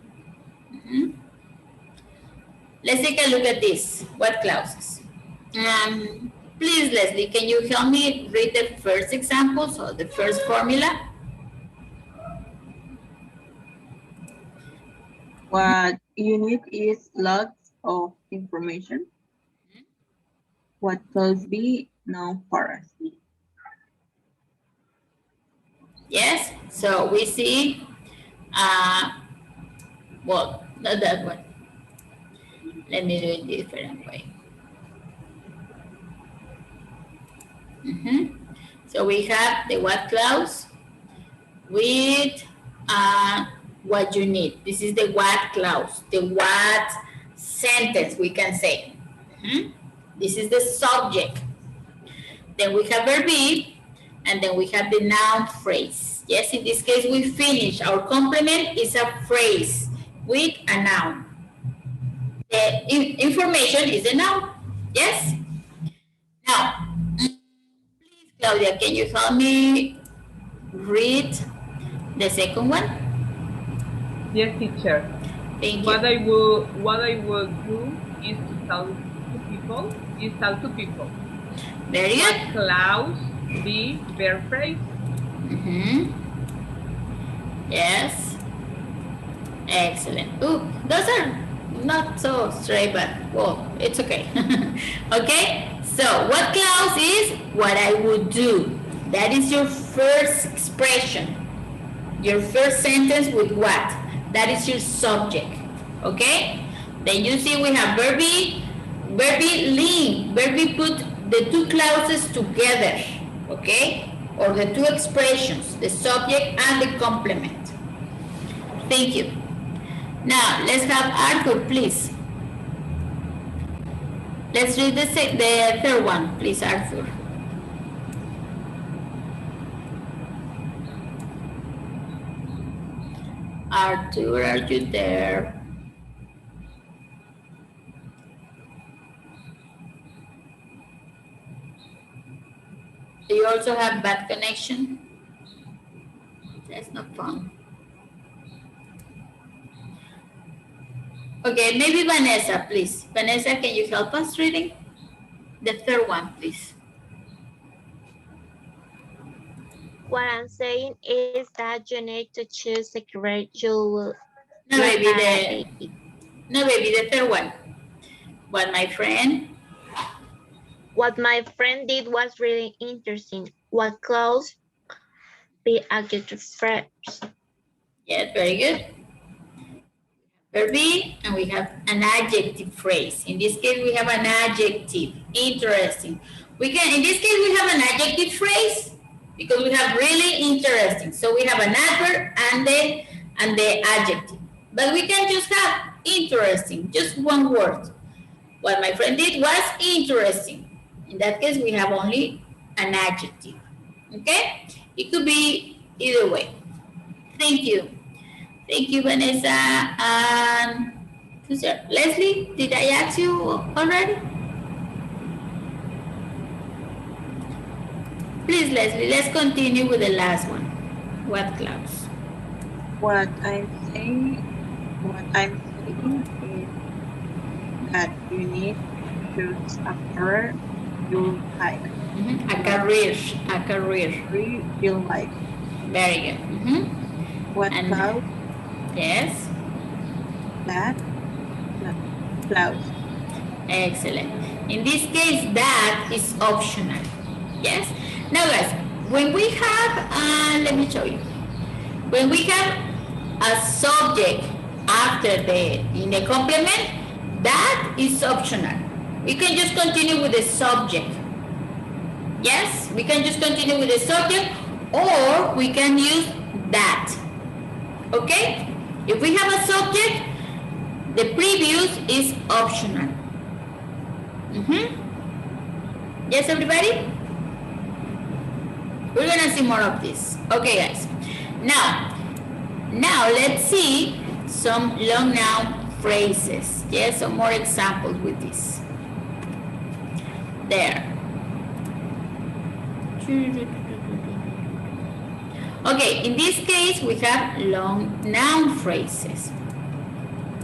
Let's take a look at this. What clauses? Please, Leslie, can you help me read the first example, so the first formula? What you need is lots of information. What clause B? Noun phrase. Yes, so we see, well, not that one. Let me do it different way. So we have the what clause with what you need. This is the what clause, the what sentence, we can say. This is the subject. Then we have verb be, and then we have the noun phrase. Yes, in this case, we finish. Our complement is a phrase with a noun. The information is a noun. Yes? Now, please, Claudia, can you help me read the second one? Yes, teacher. Thank you. What I will do is to talk to people. Very good. What clause be verb phrase? Yes. Excellent. Ooh, those are not so straight, but well, it's okay. Okay, so what clause is what I would do? That is your first expression. Your first sentence with what? That is your subject. Okay? Then you see we have verb be link. Verb be put the two clauses together. Okay? Or the two expressions, the subject and the complement. Thank you. Now, let's have Arthur, please. Let's read the third one, please, Arthur. Arthur, are you there? Do you also have bad connection? That's not fun. Okay, maybe Vanessa, please. Vanessa, can you help us reading? The third one, please. What I'm saying is that you need to choose a career you will. No, baby, the third one. What my friend did was really interesting. What clause be adjective phrase? Yes, very good. Verb be, and we have an adjective phrase. In this case, we have an adjective. Interesting. In this case, we have an adjective phrase because we have really interesting. So we have an adverb and the adjective. But we can just have interesting, just one word. What my friend did was interesting. In that case, we have only an adjective. Okay? It could be either way. Thank you. Thank you, Vanessa. And who's there? Leslie, did I ask you already? Please, Leslie, let's continue with the last one. What clause? What I'm saying is that you need to choose a career you like. A career. You like. Very good. What clause? Yes. That clause. Excellent. In this case, that is optional. Yes. Now, guys, when we have, let me show you. When we have a subject after in the complement, that is optional. We can just continue with the subject. Yes, we can just continue with the subject, or we can use that. Okay? If we have a subject, the previous is optional. Yes, everybody? We're gonna see more of this. Okay, guys. Now let's see some long noun phrases. Yes, some more examples with this. There. Okay, in this case, we have long noun phrases.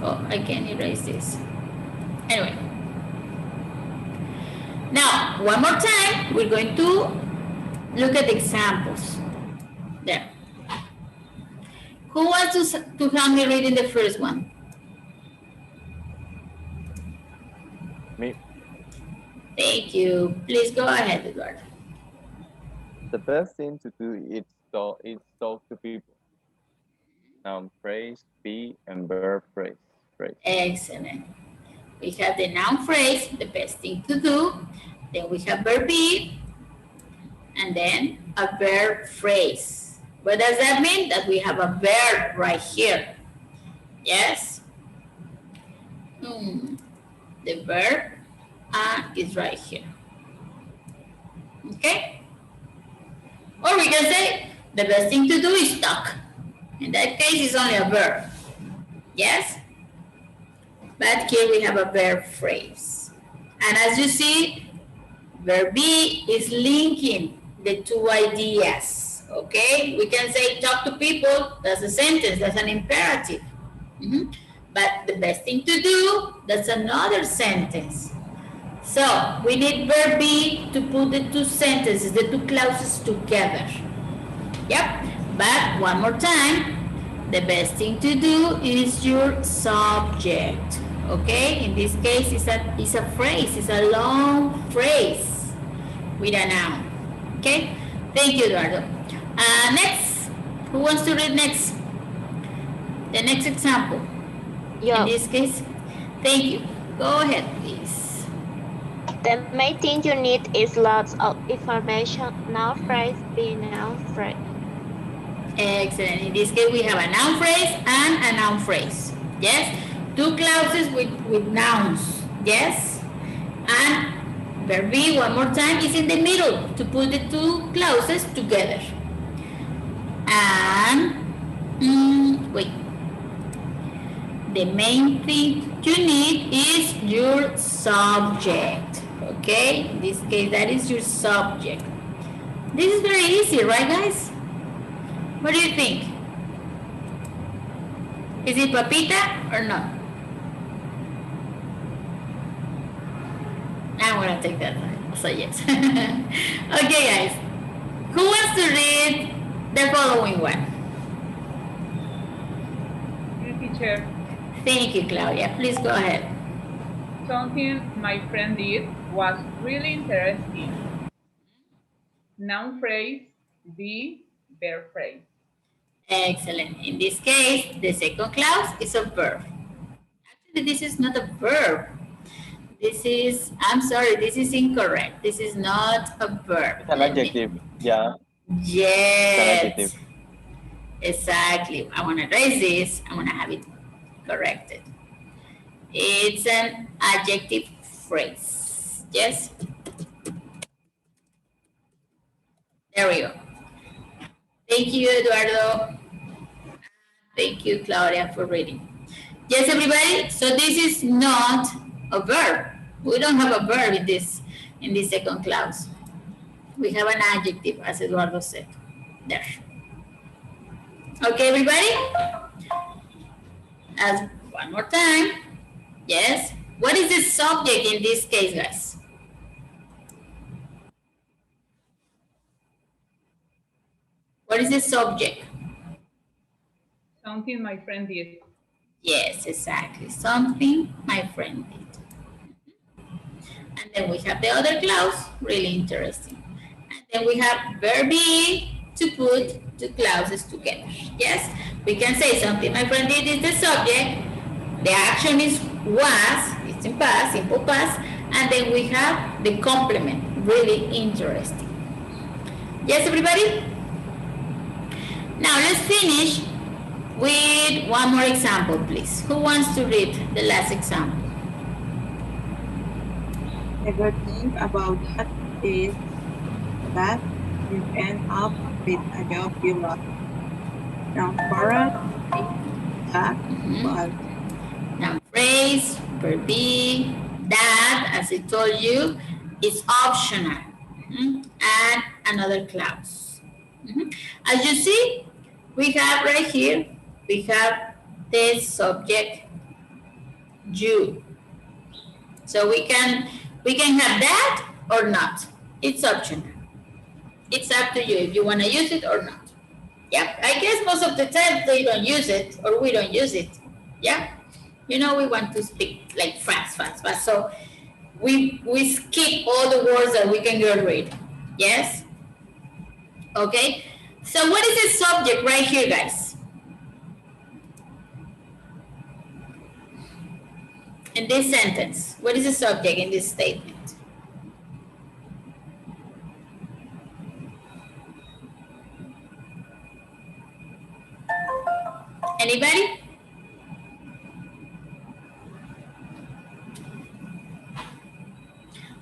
Oh, I can erase this. Anyway, now one more time, we're going to look at the examples. There. Who wants to help me reading the first one? Me. Thank you. Please go ahead, Eduardo. The best thing to do is talk to people. Noun phrase, be, and verb phrase. Excellent. We have the noun phrase, the best thing to do. Then we have verb be, and then a verb phrase. What does that mean? That we have a verb right here. Yes? The verb is right here. Okay? Or we can say the best thing to do is talk. In that case, it's only a verb. Yes? But here we have a verb phrase. And as you see, verb be is linking the two ideas. Okay? We can say talk to people, that's a sentence, that's an imperative. But the best thing to do, that's another sentence. So we need verb be to put the two sentences, the two clauses together. Yep. But one more time, the best thing to do is your subject. Okay? In this case, it's a phrase. It's a long phrase with a noun. Okay? Thank you, Eduardo. Next. Who wants to read next? The next example. Yeah. In this case, thank you. Go ahead, please. The main thing you need is lots of information. Noun phrase, be noun phrase. Excellent. In this case, we have a noun phrase and a noun phrase. Yes? Two clauses with nouns. Yes? And verb be, one more time, is in the middle to put the two clauses together. And, wait. The main thing you need is your subject. Okay? In this case, that is your subject. This is very easy, right, guys? What do you think? Is it papita or not? I'm gonna take that so yes. Okay, guys. Who wants to read the following one? Teacher. Thank you, Claudia. Please go ahead. Something my friend did was really interesting. Noun phrase, be, verb phrase. Excellent. In this case, the second clause is a verb. Actually, this is not a verb. I'm sorry, this is incorrect. This is not a verb. It's an adjective. Yeah. Yes. It's an adjective. Exactly. I want to erase this. I want to have it corrected. It's an adjective phrase. Yes? There we go. Thank you, Eduardo. Thank you, Claudia, for reading. Yes, everybody? So this is not a verb. We don't have a verb in this second clause. We have an adjective, as Eduardo said. There. Okay, everybody? As one more time. Yes. What is the subject in this case, guys? What is the subject? Something my friend did. Yes, exactly. Something my friend did. And then we have the other clause, really interesting. And then we have verb be to put two clauses together. Yes, we can say something my friend did is the subject. The action is was, it's in past, simple past. And then we have the complement, really interesting. Yes, everybody? Now let's finish with one more example, please. Who wants to read the last example? The good thing about that is that you end up with a job you love. Now, for that was Noun phrase, verb be, that, as I told you, is optional. And another clause. As you see, we have right here, we have the subject you. So we can have that or not. It's optional. It's up to you if you want to use it or not. Yeah, I guess most of the time they don't use it or we don't use it. Yeah, we want to speak like fast. So we skip all the words that we can get rid. Yes. Okay. So what is the subject right here, guys? In this sentence, what is the subject in this statement? Anybody?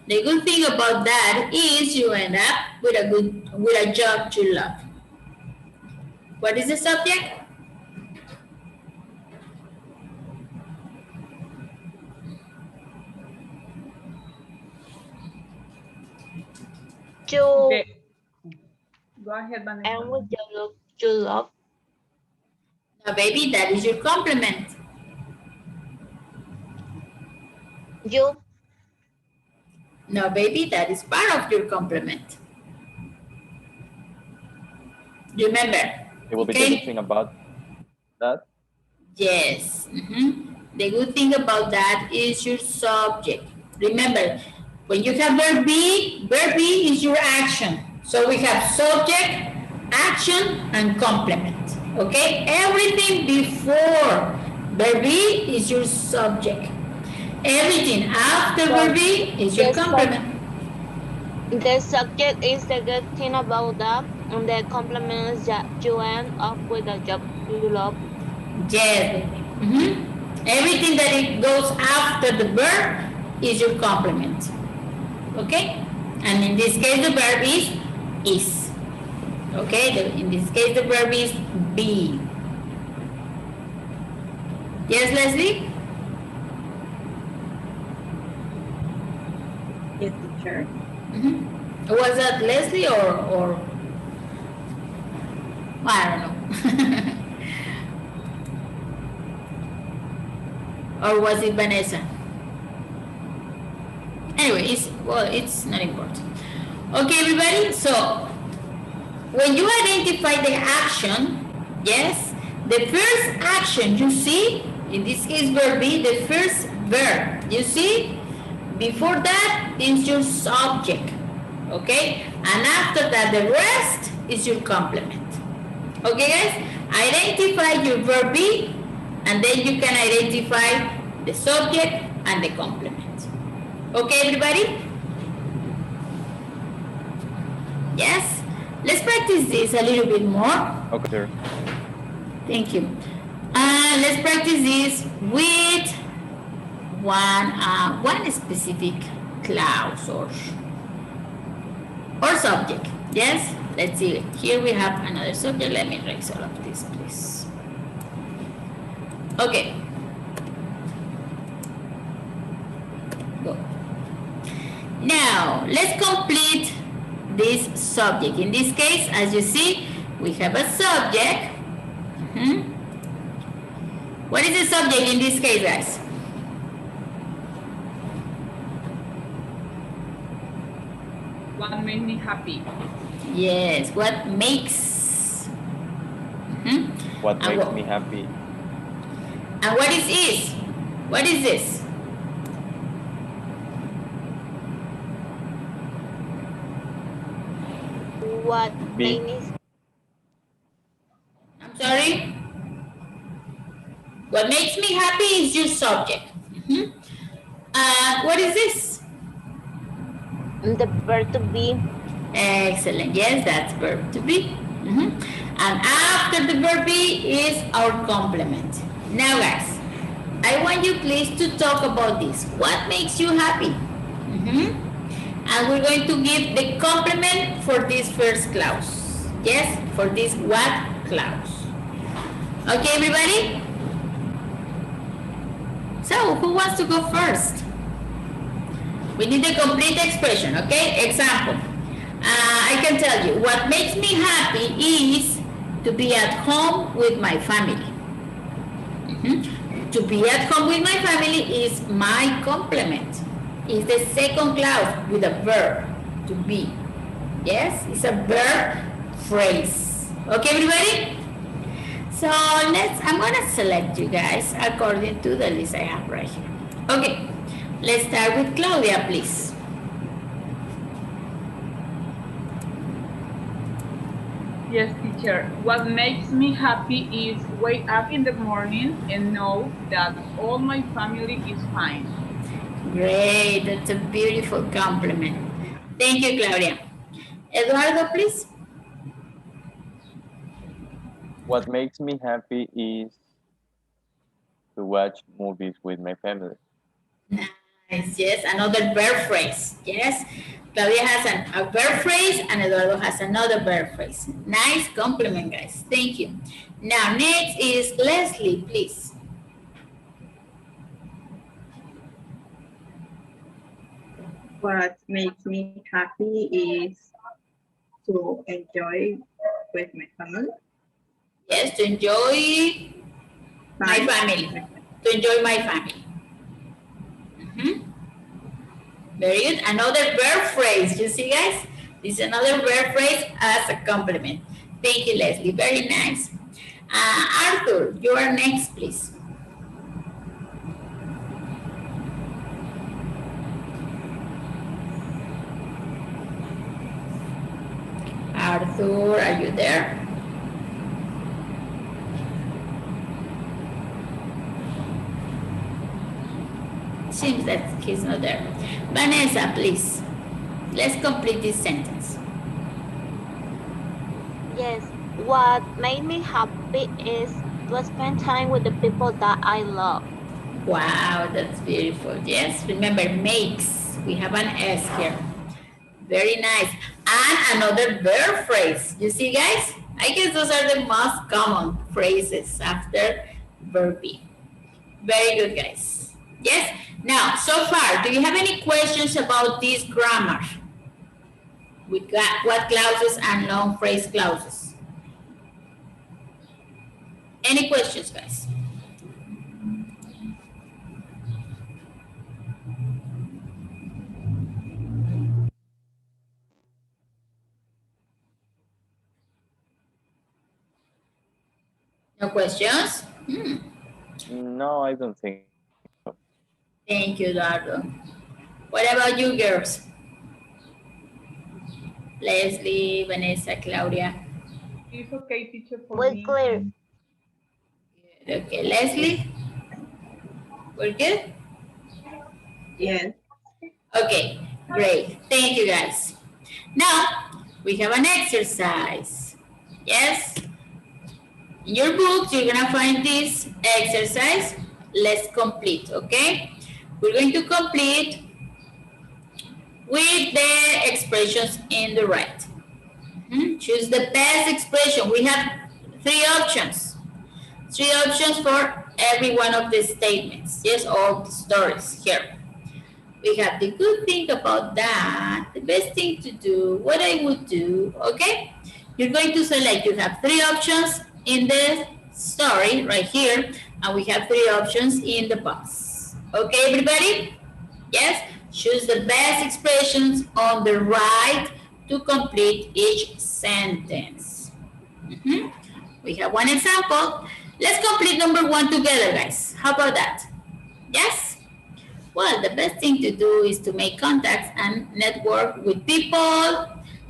The good thing about that is you end up with a job you love. What is the subject? You Okay. Go ahead, Vanessa. and with your look you love. No, baby, that is your complement. You No, baby, that is part of your complement. Remember? It will be the good thing about that. Yes. The good thing about that is your subject. Remember, when you have verb be is your action. So we have subject, action, and complement. Okay? Everything before verb be is your subject. Everything after verb be is your complement. The subject is the good thing about that, and the complement is that you end up with a job you love. Yes. Everything that it goes after the verb is your complement. Okay? And in this case, the verb is. Okay? In this case, the verb is be. Yes, Leslie? Yes, teacher. Was that Leslie or I don't know. Or was it Vanessa? Anyway, it's not important. Okay, everybody, so when you identify the action, yes, the first action you see, in this case verb be, the first verb, you see, before that is your subject, okay? And after that, the rest is your complement. Okay, guys? Identify your verb be, and then you can identify the subject and the complement. Okay, everybody? Yes? Let's practice this a little bit more. Okay, sir. Thank you. Let's practice this with one specific clause or subject. Yes? Let's see. Here we have another subject. Let me erase all of this, please. Okay. Go. Now, let's complete this subject. In this case, as you see, we have a subject. What is the subject in this case, guys? What made me happy? Yes, what makes? What makes me happy? And what is? What is this? What Be. made me I'm sorry? What makes me happy is your subject. What is this? the verb to be? Excellent. Yes, that's verb to be. And after the verb be is our complement. Now, guys, I want you please to talk about this. What makes you happy? And we're going to give the complement for this first clause. Yes, for this what clause. Okay, everybody? So, who wants to go first? We need a complete expression, okay? Example. I can tell you, what makes me happy is to be at home with my family. To be at home with my family is my complement. is the second clause with a verb, to be. Yes, it's a verb phrase. Okay, everybody? So I'm gonna select you guys according to the list I have right here. Okay, let's start with Claudia, please. Yes, teacher. What makes me happy is wake up in the morning and know that all my family is fine. Great, that's a beautiful compliment. Thank you, Claudia. Eduardo, please. What makes me happy is to watch movies with my family. Nice, yes, another verb phrase. Yes, Claudia has a verb phrase and Eduardo has another verb phrase. Nice compliment, guys. Thank you. Now, next is Leslie, please. What makes me happy is to enjoy with my family. Yes, to enjoy my family. To enjoy my family. Very good. Another verb phrase. You see, guys? This is another verb phrase as a compliment. Thank you, Leslie. Very nice. Arthur, you are next, please. Arthur, are you there? Seems that he's not there. Vanessa, please. Let's complete this sentence. Yes, what made me happy is to spend time with the people that I love. Wow, that's beautiful. Yes, remember, makes. We have an S here. Very nice. And another verb phrase. You see, guys? I guess those are the most common phrases after verb be. Very good, guys. Yes? Now, so far, do you have any questions about this grammar? With what clauses and long phrase clauses? Any questions, guys? No questions? No, I don't think so. Thank you, Eduardo. What about you, girls? Leslie, Vanessa, Claudia. It's okay, teacher, for We're me. clear. Okay, Leslie? We're good? Yes. Okay, great. Thank you, guys. Now, we have an exercise. Yes? In your books, you're going to find this exercise. Let's complete, okay? We're going to complete with the expressions in the right. Choose the best expression. We have three options. Three options for every one of the statements. Yes, all the stories here. We have the good thing about that, the best thing to do, what I would do, okay? You're going to select, you have three options in the story right here, and we have three options in the box. Okay, everybody? Yes? Choose the best expressions on the right to complete each sentence. We have one example. Let's complete number one together, guys. How about that? Yes? Well, the best thing to do is to make contacts and network with people.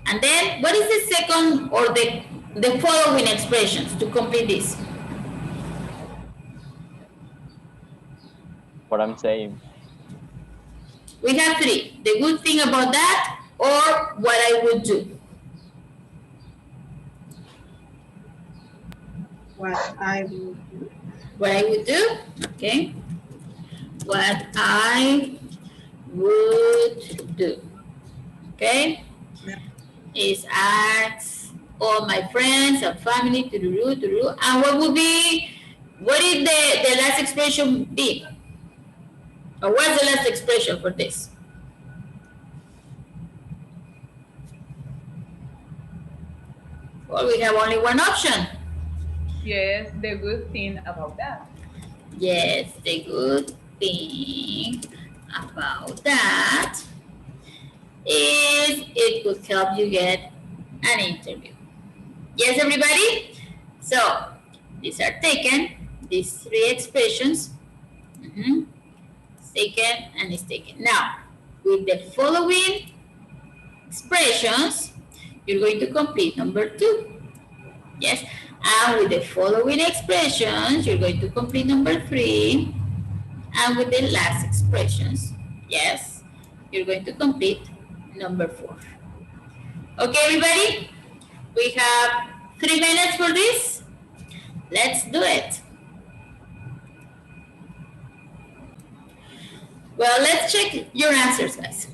And then, what is the second or the following expressions to complete this? What I'm saying. We have three. The good thing about that or what I would do. What I will do. What I would do, okay? What I would do, okay? Is ask all my friends and family to do, and what would be, what is the last expression be? Or what's the last expression for this? Well, we have only one option. Yes, the good thing about that. Yes, the good thing about that is it could help you get an interview. Yes, everybody? So, these are taken, these three expressions. It's taken and it's taken. Now, with the following expressions, you're going to complete number 2. Yes, and with the following expressions, you're going to complete number 3. And with the last expressions, yes, you're going to complete number 4. Okay, everybody? We have 3 minutes for this. Let's do it. Well, let's check your answers, guys.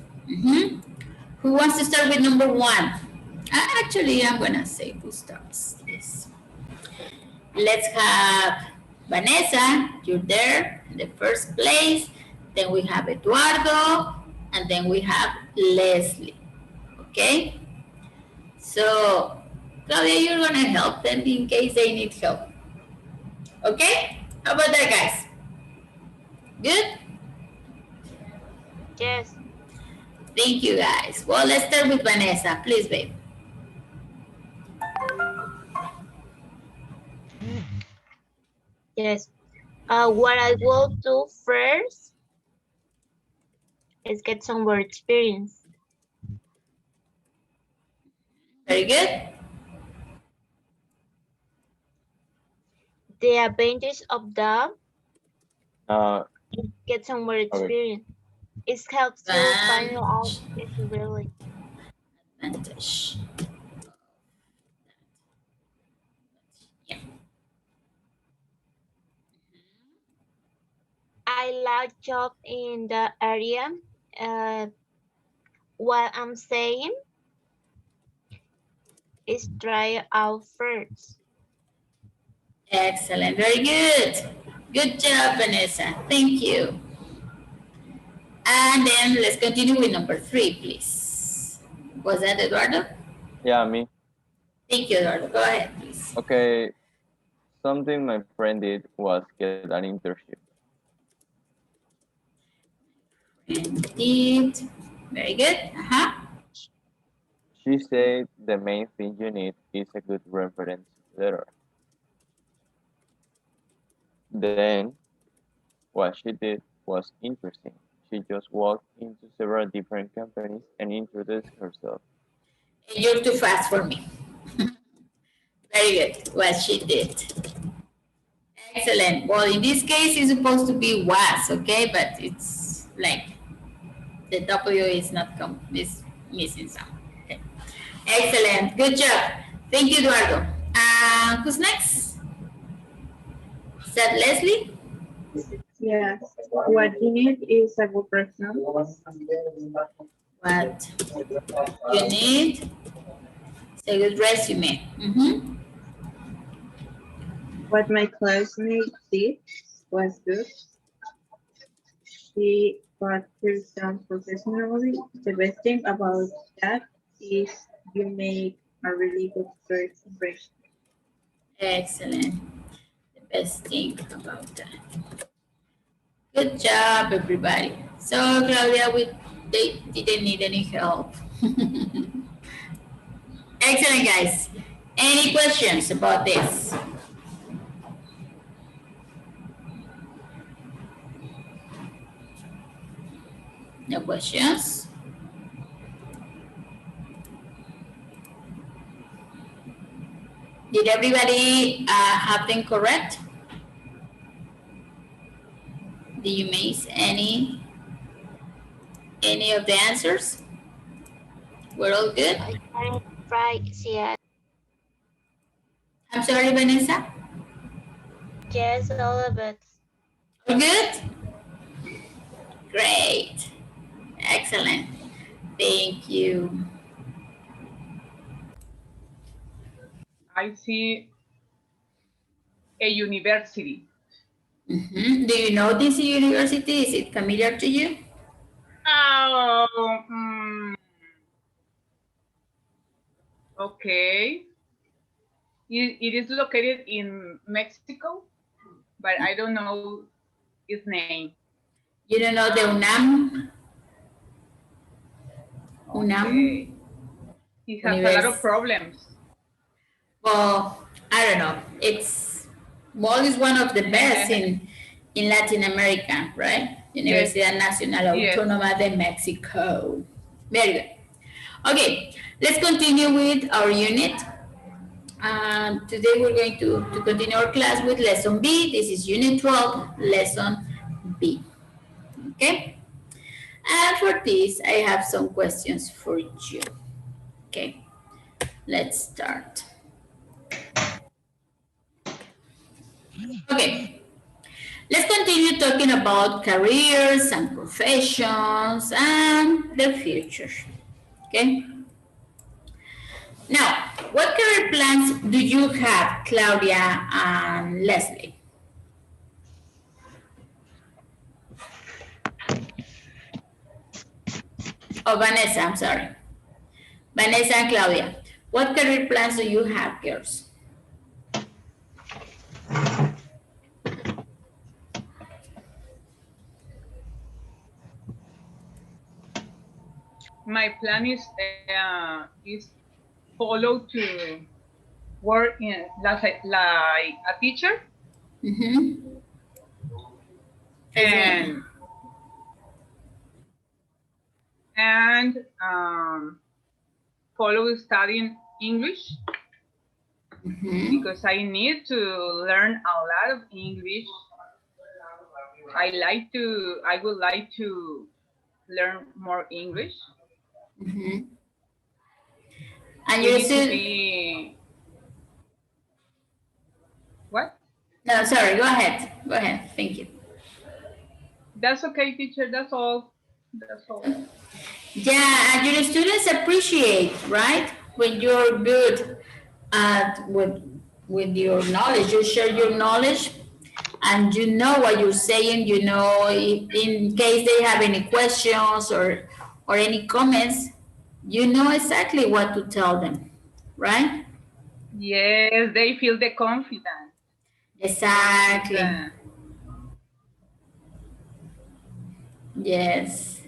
Who wants to start with number 1? Actually, I'm gonna say who starts this. Let's have Vanessa, you're there in the first place. Then we have Eduardo, and then we have Leslie. Okay? So, Claudia, you're gonna help them in case they need help. Okay? How about that, guys? Good? Yes. Thank you, guys. Well, let's start with Vanessa. Please, babe. Yes. What I will do first is get some work experience. Very good. The advantage of that, Uh, get some work okay. experience. It helps to find out if you really. Advantage. Yeah. I like job in the area. What I'm saying is try out first. Excellent. Very good. Good job, Vanessa. Thank you. And then let's continue with number 3, please. Was that Eduardo? Yeah, me. Thank you, Eduardo. Go ahead, please. Okay. Something my friend did was get an internship. Indeed. Very good. She said the main thing you need is a good reference letter. Then, what she did was interesting. She just walked into several different companies and introduced herself. You're too fast for me. Very good. What she did. Excellent. Well, in this case, it's supposed to be was, okay? But it's like the W is not is missing some. Okay. Excellent. Good job. Thank you, Eduardo. Who's next? Is that Leslie? Yes. What you need is a good person. What you need is a good resume. What my classmate did was good. She got herself professionally. The best thing about that is you make a really good first impression. Excellent. The best thing about that. Good job, everybody. So, Claudia, they didn't need any help. Excellent, guys. Any questions about this? No questions? Did everybody have them correct? Did you miss any of the answers? We're all good? Right, yeah. I'm sorry, Vanessa? Yes, all of it. All good? Great. Excellent. Thank you. I see a university. Do you know this university? Is it familiar to you? Okay. It is located in Mexico, but I don't know its name. You don't know the UNAM? UNAM? Okay. It has a lot of problems. Well, I don't know. Well, it's one of the best in Latin America, right? Yes. Universidad Nacional Yes. Autónoma de Mexico. Very good. Okay, let's continue with our unit. Today we're going to continue our class with lesson B. This is unit 12, lesson B. Okay? And for this, I have some questions for you. Okay, let's start. Okay, let's continue talking about careers and professions and the future. Okay? Now, what career plans do you have, Claudia and Leslie? Oh, Vanessa, I'm sorry. Vanessa and Claudia, what career plans do you have, girls? My plan is follow to work in like a teacher. Mm-hmm. And follow studying English because I need to learn a lot of English. I would like to learn more English. And you still what? No, sorry, go ahead. Go ahead. Thank you. That's okay, teacher. That's all. That's all. Yeah, and your students appreciate, right? When you're good at with your knowledge, you share your knowledge and you know what you're saying, you know, if, in case they have any questions or any comments, you know exactly what to tell them, right? Yes, they feel the confidence. Exactly. Yes.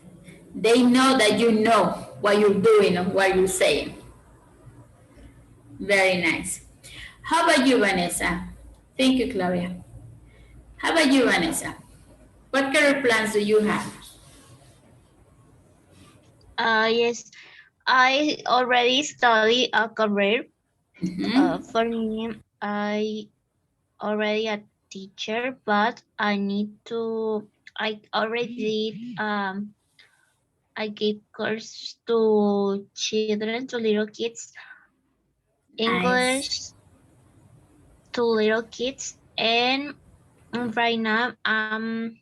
They know that you know what you're doing and what you're saying. Very nice. How about you, Vanessa? Thank you, Claudia. How about you, Vanessa? What career plans do you have? Yes, I already study a career. For me, I already a teacher, but I already did I gave course to children, to little kids, English to little kids, and right now I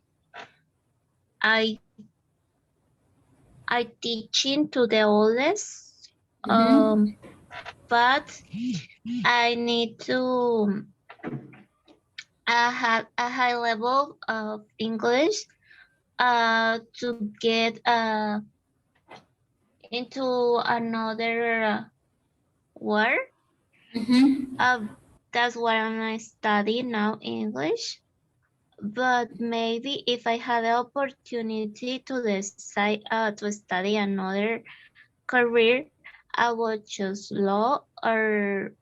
teaching to the oldest, but I need to have a high level of English to get into another word. That's what I'm studying now, English. But maybe if I had the opportunity to decide to study another career, I would choose law or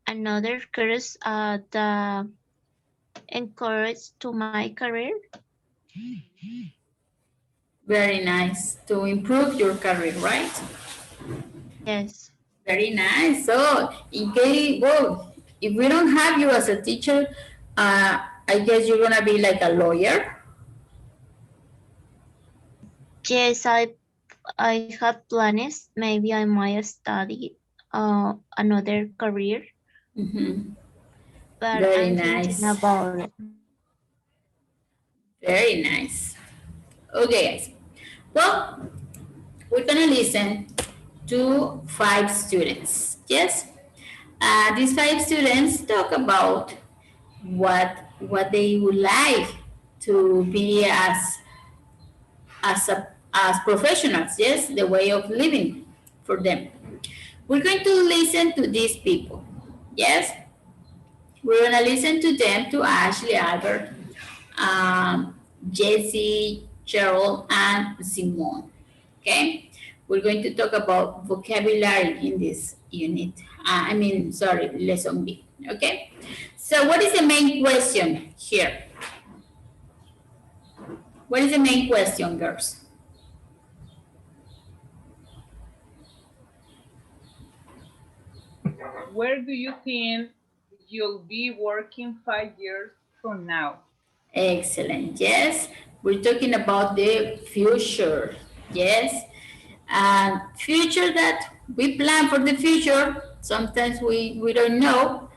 another course that encourage to my career. Very nice. To improve your career, right? Yes. Very nice. So, in case, well, if we don't have you as a teacher, I guess you're gonna be like a lawyer. Yes, I have plans. Maybe I might study another career. But Very I'm nice. thinking about it. Very nice. Okay, guys. Well, we're gonna listen to 5 students. Yes, these 5 students talk about what they would like to be as professionals. Yes, the way of living for them. We're going to listen to these people. Yes, we're gonna listen to them, to Ashley, Albert, Jessie, Cheryl, and Simone. Okay? We're going to talk about vocabulary in this unit. Lesson B. Okay? So what is the main question here? What is the main question, girls? Where do you think you'll be working 5 years from now? Excellent. Yes, we're talking about the future. Yes, future that we plan for the future. Sometimes we don't know,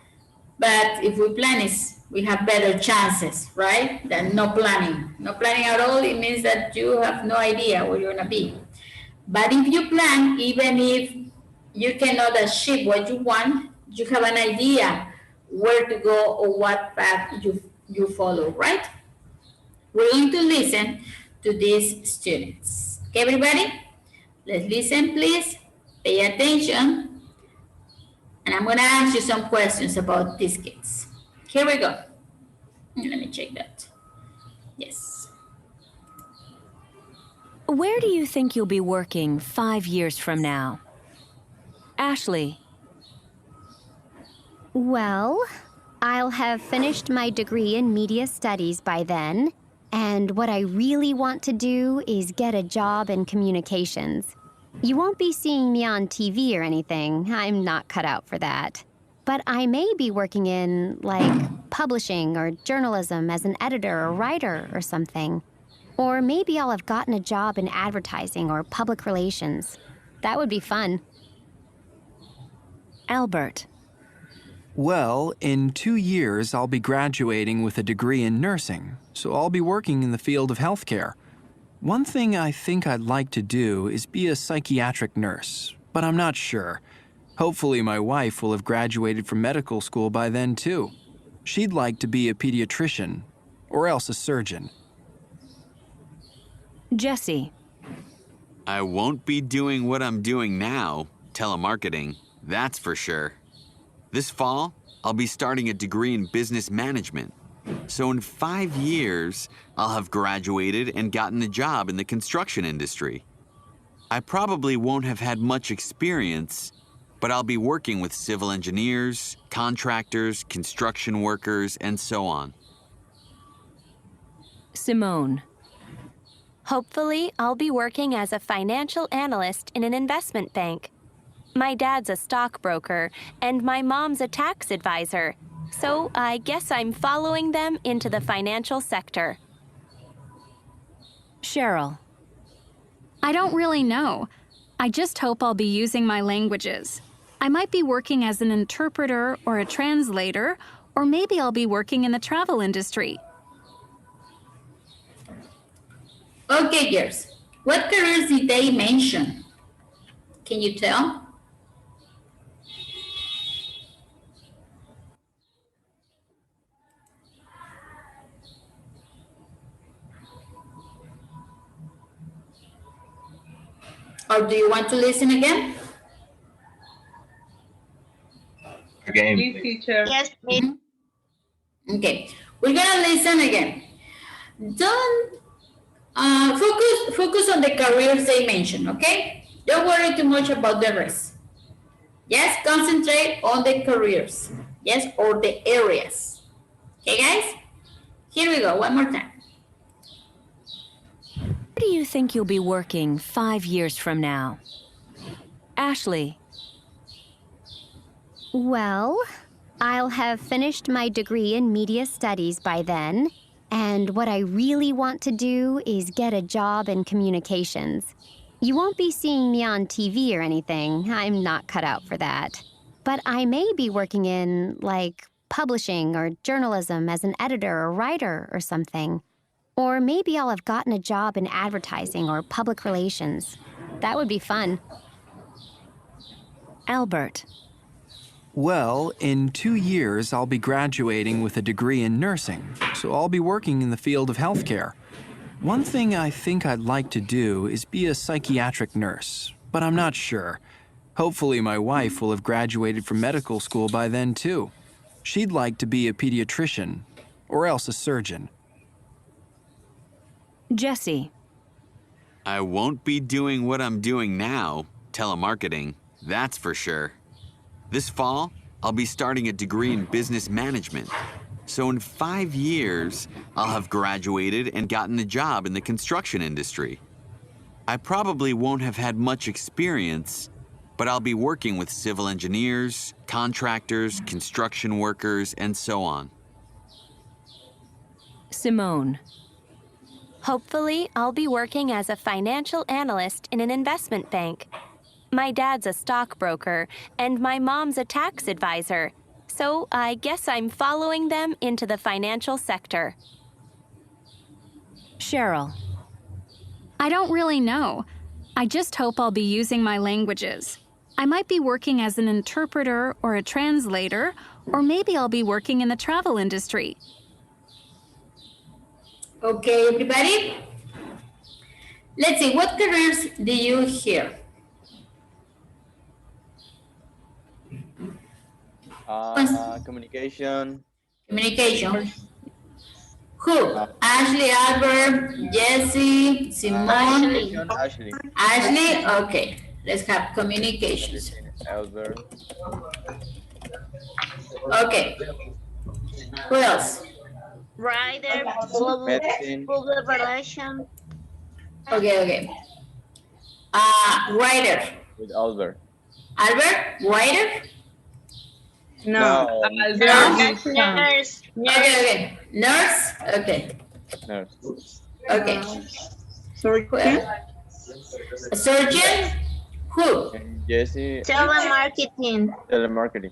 but if we plan is we have better chances, right? Than no planning. No planning at all, it means that you have no idea where you're gonna be. But if you plan, even if you cannot achieve what you want, you have an idea where to go or what path you follow, right? We're going to listen to these students. Okay, everybody? Let's listen, please. Pay attention. And I'm going to ask you some questions about these kids. Here we go. Let me check that. Yes. Where do you think you'll be working 5 years from now? Ashley. Well, I'll have finished my degree in media studies by then, and what I really want to do is get a job in communications. You won't be seeing me on TV or anything. I'm not cut out for that. But I may be working in, like, publishing or journalism as an editor or writer or something. Or maybe I'll have gotten a job in advertising or public relations. That would be fun. Albert. Well, in 2 years, I'll be graduating with a degree in nursing, so I'll be working in the field of healthcare. One thing I think I'd like to do is be a psychiatric nurse, but I'm not sure. Hopefully my wife will have graduated from medical school by then too. She'd like to be a pediatrician, or else a surgeon. Jesse. I won't be doing what I'm doing now, telemarketing, that's for sure. This fall, I'll be starting a degree in business management. So in 5 years, I'll have graduated and gotten a job in the construction industry. I probably won't have had much experience, but I'll be working with civil engineers, contractors, construction workers, and so on. Simone. Hopefully, I'll be working as a financial analyst in an investment bank. My dad's a stockbroker, and my mom's a tax advisor, so I guess I'm following them into the financial sector. Cheryl. I don't really know. I just hope I'll be using my languages. I might be working as an interpreter or a translator, or maybe I'll be working in the travel industry. Okay, girls. What careers did they mention? Can you tell? Or do you want to listen again? Again. Please, teacher. Yes, please. Okay, we're gonna listen again. Don't focus on the careers they mentioned, okay? Don't worry too much about the rest. Yes, concentrate on the careers. Yes, or the areas. Okay, guys? Here we go, one more time. Where do you think you'll be working 5 years from now? Ashley. Well, I'll have finished my degree in media studies by then, and what I really want to do is get a job in communications. You won't be seeing me on TV or anything. I'm not cut out for that. But I may be working in, like, publishing or journalism as an editor or writer or something. Or maybe I'll have gotten a job in advertising or public relations. That would be fun. Albert. Well, in 2 years, I'll be graduating with a degree in nursing, so I'll be working in the field of healthcare. One thing I think I'd like to do is be a psychiatric nurse, but I'm not sure. Hopefully my wife will have graduated from medical school by then too. She'd like to be a pediatrician, or else a surgeon. Jesse. I won't be doing what I'm doing now, telemarketing, that's for sure. This fall, I'll be starting a degree in business management. So in 5 years, I'll have graduated and gotten a job in the construction industry. I probably won't have had much experience, but I'll be working with civil engineers, contractors, construction workers, and so on. Simone. Hopefully, I'll be working as a financial analyst in an investment bank. My dad's a stockbroker, and my mom's a tax advisor, so I guess I'm following them into the financial sector. Cheryl. I don't really know. I just hope I'll be using my languages. I might be working as an interpreter or a translator, or maybe I'll be working in the travel industry. Okay, everybody. Let's see, what careers do you hear? Communication. Communication. Who? Ashley, Albert, Jesse, Simone. Ashley. Ashley, okay. Let's have communications. Albert. Okay. Who else? Writer, Medicine. public relation. Okay. Writer. With Albert. Albert, writer? No. Nurse. Okay. Nurse? Okay. Nurse. Okay. Surgeon. A surgeon? Who? And Jesse. Telemarketing. Telemarketing.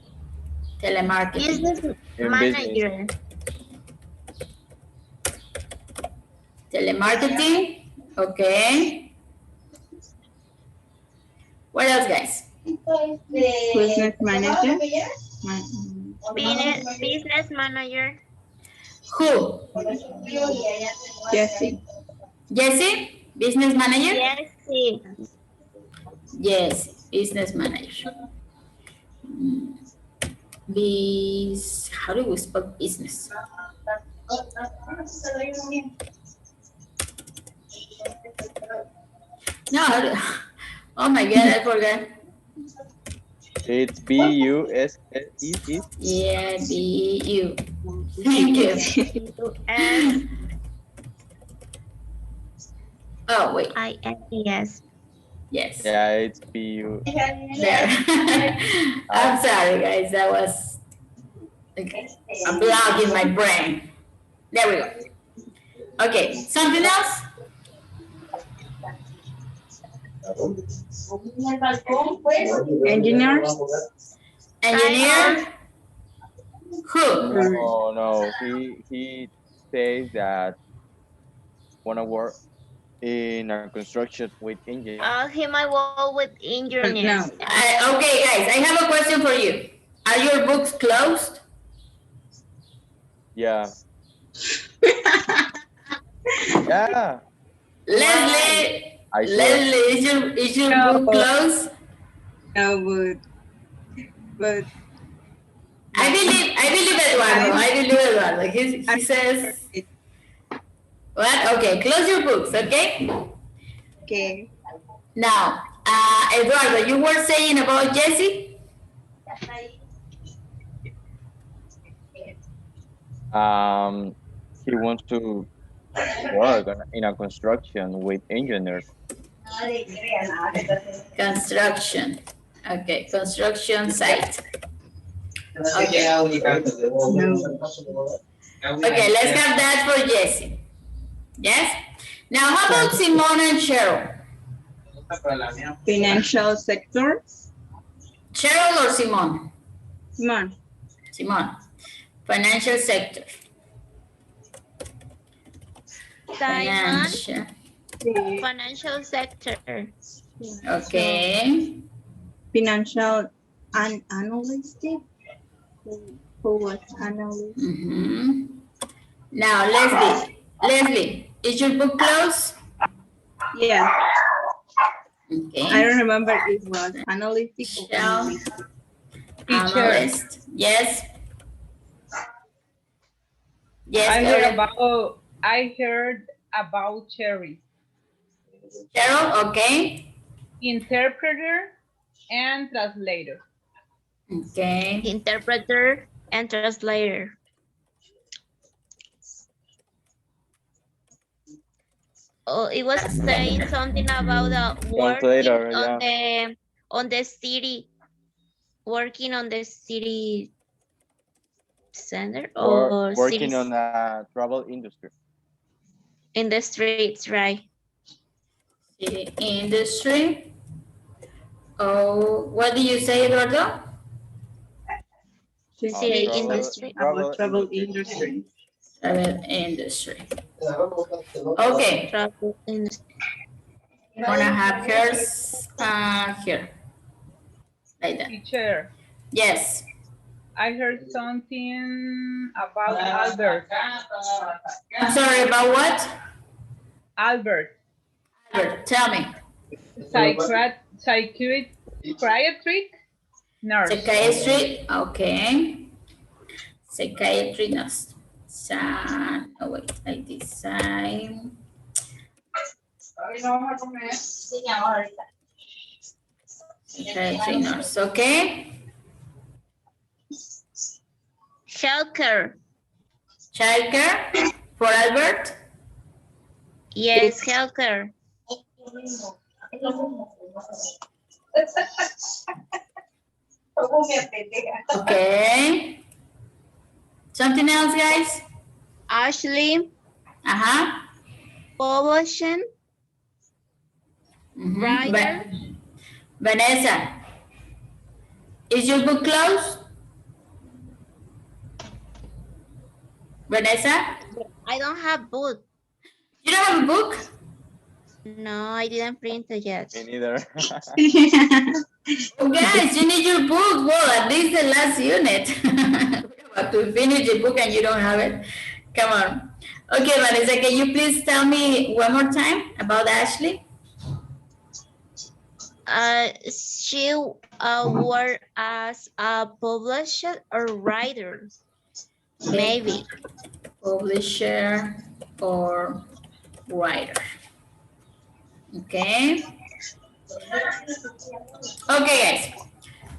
Telemarketing. Business In manager. Telemarketing. Okay. What else, guys? Business manager. Business manager. Who? Jesse. Jesse? Business manager? Jesse. Yes, business manager. How do we spell business? No, oh my God, I forgot. It's B-U-S-S-E. Yeah, B-U. Thank you. And Oh, wait. I-N-E-S. Yes. Yeah, it's B-U. There. I'm sorry, guys. That was a block in my brain. There we go. Okay, something else? Engineer. Engineer? Who? No. He says that wanna work in a construction with engineers. He might work with engineers. Okay, guys, I have a question for you. Are your books closed? Yeah. Yeah. Leslie, I is your book closed? No, but I believe Eduardo. He says. What? Okay, close your books, okay? Okay. Now, Eduardo, you were saying about Jesse? He wants to work in a construction with engineers. Construction. Okay, construction site. Okay. Okay, let's have that for Jesse. Yes? Now, how about Simone and Cheryl? Financial sector. Cheryl or Simone? Simone. Simone. Financial sector. Financial sector. Okay. Financial analyst. Who was analyst? Now, Leslie, is your book closed? Yeah. Okay. I don't remember if it was analytic or analyst. Analyst. Yes. Yes. I heard about cherries. Cheryl, okay. Interpreter and translator. Okay. Interpreter and translator. Oh, it was saying something about working Translator, yeah. on the city, working on the city center or Working cities on a travel industry. in the streets, right? City industry. Oh, what did you say, Eduardo? She's City saying industry. something about travel industry. Travel industry. Okay. Travel industry. I'm gonna have hers here. Like that. Teacher, Yes. I heard something about Albert. I'm sorry, about what? Albert, Albert, tell me. psychiatric nurse. Psychiatry, okay. Psychiatry nurse. Oh wait, I design. Psychiatry nurse, okay. Childcare. Childcare for Albert. Yes, healthcare. Okay. Something else, guys? Ashley. Uh-huh. Publishing. Writer. Vanessa, is your book closed? Vanessa? I don't have book. You don't have a book? No, I didn't print it yet. Me neither. Oh, guys, you need your book. Well, at least the last unit. But to finish the book and you don't have it. Come on. Okay, Vanessa, can you please tell me one more time about Ashley? She worked as a publisher or writer. Maybe. Publisher or writer. Okay. Okay, guys.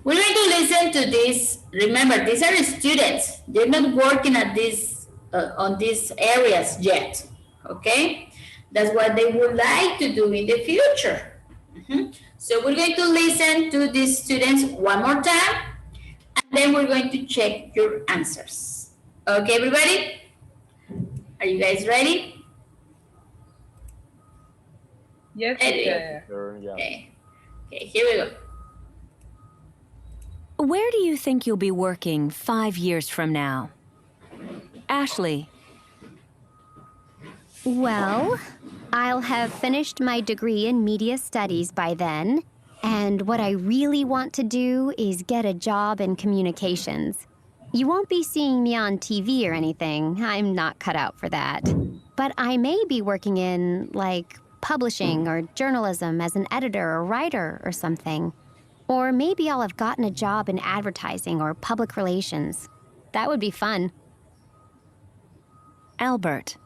We're going to listen to this. Remember, these are students. They're not working at this on these areas yet. Okay. That's what they would like to do in the future. So we're going to listen to these students one more time, and then we're going to check your answers. Okay, everybody? Are you guys ready? Yes, teacher. Yeah. Okay. Okay, here we go. Where do you think you'll be working 5 years from now? Ashley. Well, I'll have finished my degree in media studies by then, and what I really want to do is get a job in communications. You won't be seeing me on TV or anything. I'm not cut out for that. But I may be working in, like, publishing or journalism as an editor or writer or something. Or maybe I'll have gotten a job in advertising or public relations. That would be fun. Albert.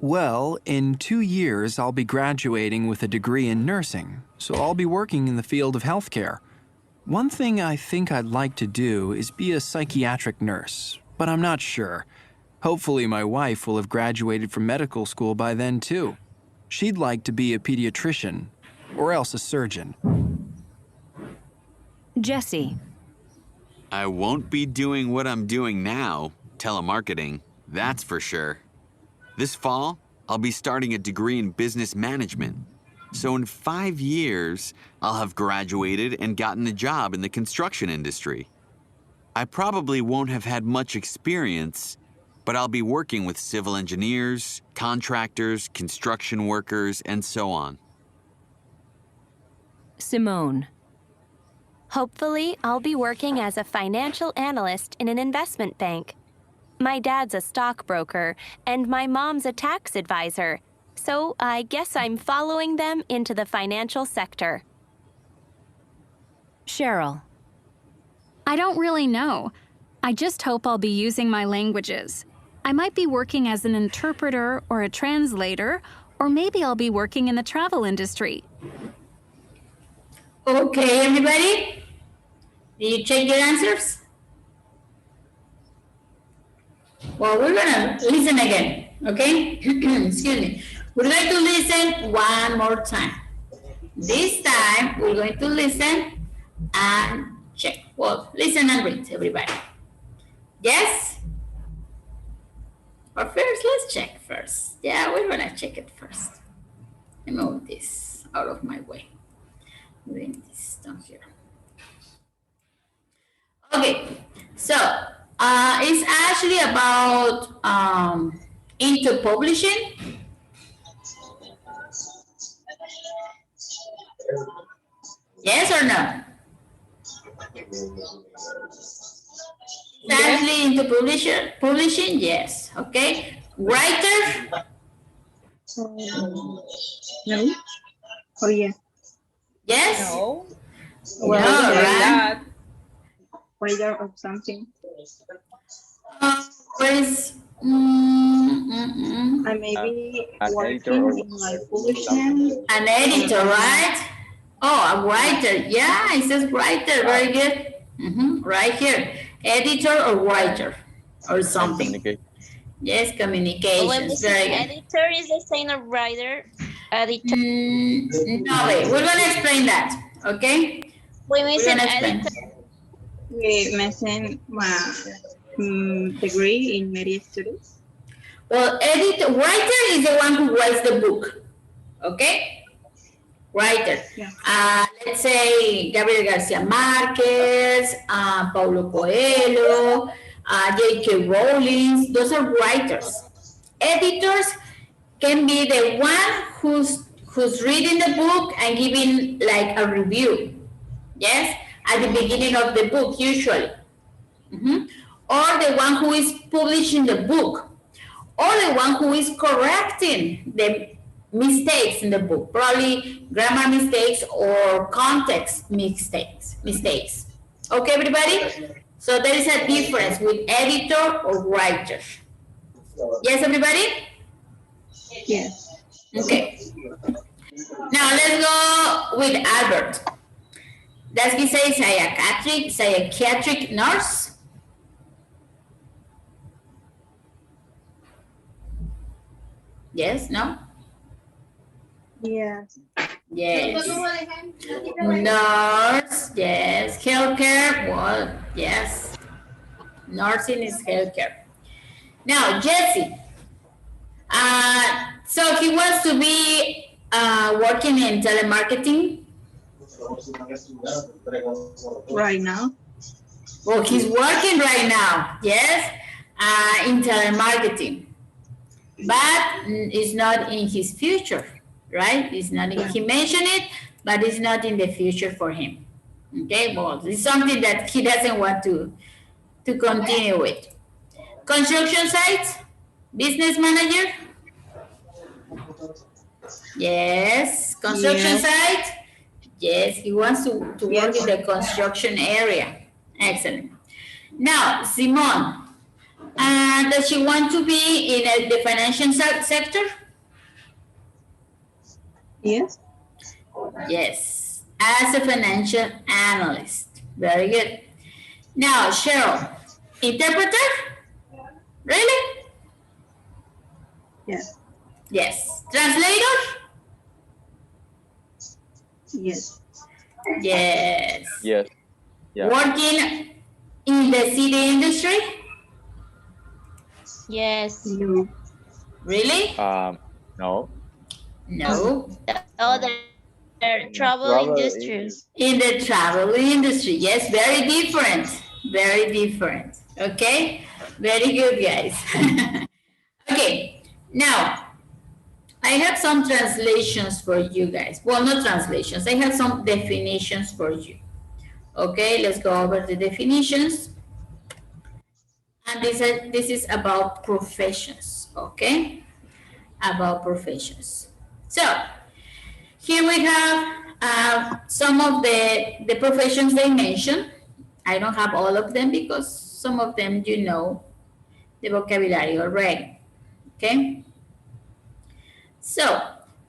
Well, in 2 years, I'll be graduating with a degree in nursing, so I'll be working in the field of healthcare. One thing I think I'd like to do is be a psychiatric nurse, but I'm not sure. Hopefully my wife will have graduated from medical school by then too. She'd like to be a pediatrician, or else a surgeon. Jesse. I won't be doing what I'm doing now, telemarketing, that's for sure. This fall, I'll be starting a degree in business management. So in 5 years, I'll have graduated and gotten a job in the construction industry. I probably won't have had much experience, but I'll be working with civil engineers, contractors, construction workers, and so on. Simone. Hopefully, I'll be working as a financial analyst in an investment bank. My dad's a stockbroker, and my mom's a tax advisor, so I guess I'm following them into the financial sector. Cheryl. I don't really know. I just hope I'll be using my languages. I might be working as an interpreter or a translator, or maybe I'll be working in the travel industry. Okay, everybody? Did you check your answers? Well, we're gonna listen again, okay? Excuse me. We're going to listen one more time. This time, we're going to listen and check. Well, listen and read, everybody. Yes? Or first, let's check first. Yeah, we're gonna check it first. Let me move this out of my way. Moving this down here. Okay, so it's actually about into publishing. Yes or no? It's actually into publishing, yes. Okay. Writer? No. Oh, yeah. Yes? No. Well, no, right? Writer of something. Where is... I may be working in my publishing. An editor, right? Oh, a writer. Yeah, it says writer. Very good. Right here. Editor or writer or something. Yes, communications. Very good. Editor is the same as writer. Editor. No, wait. We're going to explain that. Okay? We're missing editor. We're missing my degree in media studies. Well, writer is the one who writes the book. Okay? Writer. Yeah. Let's say Gabriel Garcia Marquez, Paulo Coelho, J.K. Rowling. Those are writers. Editors can be the one who's reading the book and giving like a review. Yes, at the beginning of the book usually. Or the one who is publishing the book, or the one who is correcting the mistakes in the book, probably grammar mistakes or context mistakes. Okay, everybody? So there is a difference with editor or writer. Yes, everybody? Yes. Okay. Now let's go with Albert. Does he say psychiatric nurse? Yes, no? Yes. Yes. Nurse, yes. Healthcare, well, yes. Nursing is healthcare. Now, Jesse. So he wants to be working in telemarketing? Right now. Well, he's working right now, yes, in telemarketing. But it's not in his future, right? It's not he mentioned it, but it's not in the future for him. Okay, well, it's something that he doesn't want to continue with. Construction sites, business manager. Yes, construction site. Yes, he wants to work in the construction area. Excellent. Now, Simone. Does she want to be in the financial sector? Yes. Yes, as a financial analyst. Very good. Now, Cheryl, interpreter? Really? Yes. Yes. Translator? Yes. Yes. Yes. Yeah. Working in the city industry? Yes. No. Really? No. No. The other travel industry. In the travel industry. Yes, very different. Very different. Okay? Very good, guys. Okay. Now, I have some translations for you guys. Well, not translations. I have some definitions for you. Okay, let's go over the definitions. And this is about professions, okay? About professions. So, here we have some of the professions they mentioned. I don't have all of them because some of them you know. the vocabulary already. Okay? So,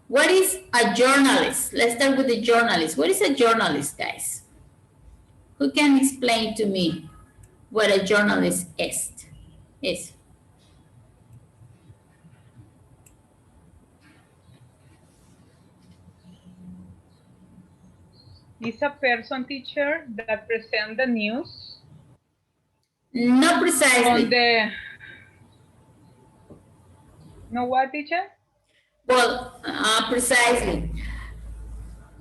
what is a journalist? Let's start with the journalist. What is a journalist, guys? Who can explain to me what a journalist is? Is a person, teacher, that present the news? Not precisely. On the... No what, teacher? Well, precisely.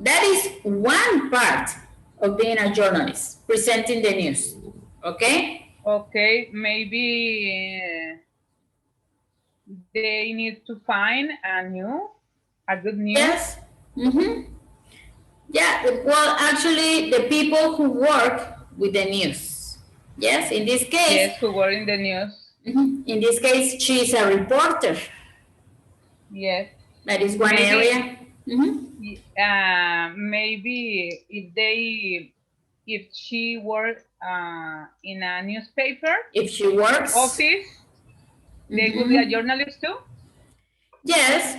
That is one part of being a journalist, presenting the news. Okay? Okay, maybe they need to find a good news. Yes. Yeah, well, actually, the people who work with the news. Yes, in this case. Yes, who work in the news. In this case, she is a reporter. Yes. That is one area. Maybe if she works in a newspaper. If she works. Office, they will be a journalist too? Yes.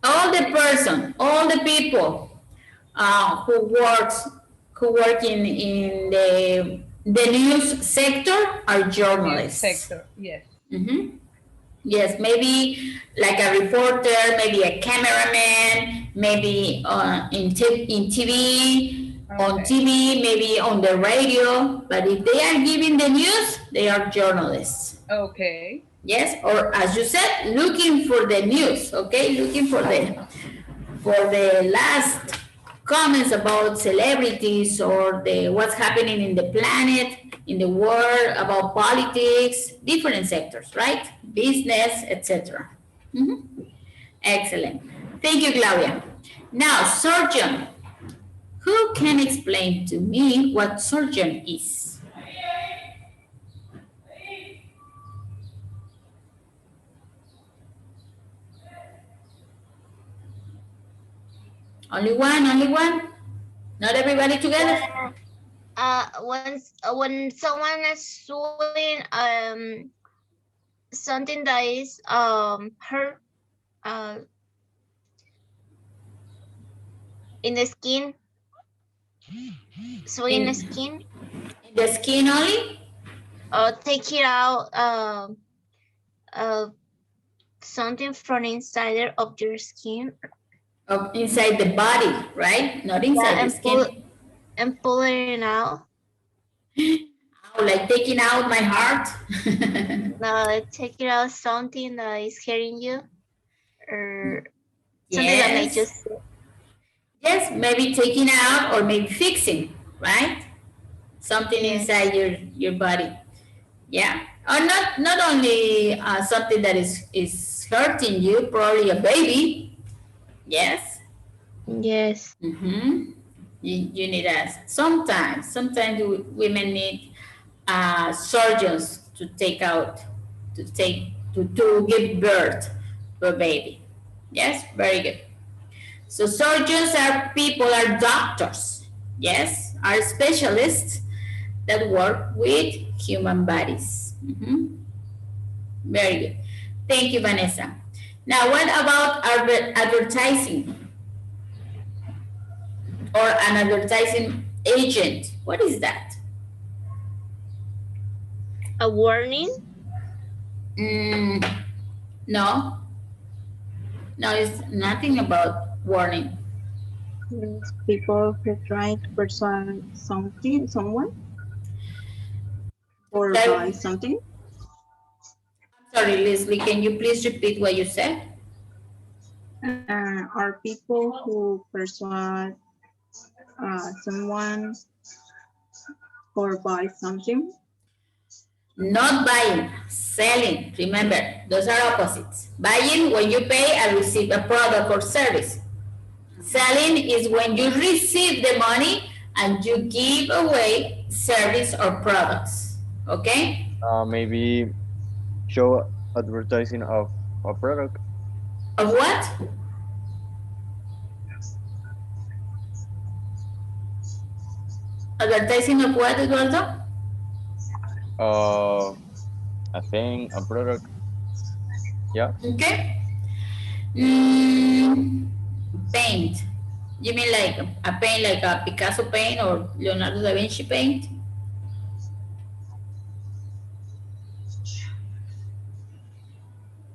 All the people who work in the news sector are journalists. News sector, yes. Yes, maybe like a reporter, maybe a cameraman, maybe in TV, on TV, maybe on the radio. But if they are giving the news, they are journalists. Okay. Yes, or as you said, looking for the news. Okay, looking for the last comments about celebrities or what's happening in the planet, in the world, about politics, different sectors, right? Business, etc. Excellent. Thank you, Claudia. Now, surgeon. Who can explain to me what surgeon is? Only one? Not everybody together? When someone is doing something that is hurt in the skin, swelling the skin. In the skin only? Take it out something from inside of your skin. Inside the body, right? Not inside the skin. And pulling it out. Oh, like taking out my heart? No, like taking out something that is hurting you. Or something that may just... Yes, maybe taking out or maybe fixing, right? Something inside your body. Yeah. Or not only something that is hurting you, probably a baby. Yes. Yes. You need us. Sometimes women need surgeons to give birth to a baby. Yes, very good. So surgeons are doctors. Yes, are specialists that work with human bodies. Very good. Thank you, Vanessa. Now, what about advertising? Or an advertising agent? What is that? A warning? No. No, it's nothing about warning. People who try to persuade someone or buy something. Sorry, Leslie, can you please repeat what you said? Are people who persuade someone or buy something? Not buying, selling. Remember, those are opposites. Buying, when you pay and receive a product or service. Selling is when you receive the money and you give away service or products. Okay? Maybe show advertising of a product. Of what? Advertising of what, Eduardo? a thing, a product. Yeah. Okay. Paint. You mean like a paint, like a Picasso paint or Leonardo da Vinci paint?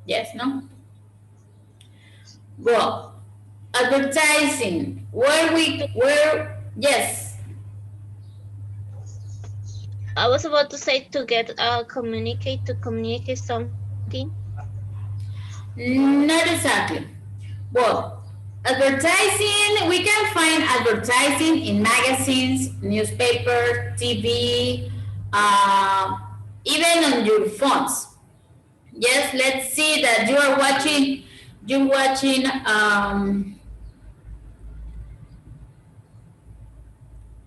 Yes, no? Well, advertising. Yes. I was about to say to get to communicate something. Not exactly. Well, advertising, we can find advertising in magazines, newspapers, TV, even on your phones. Yes, let's see that you're watching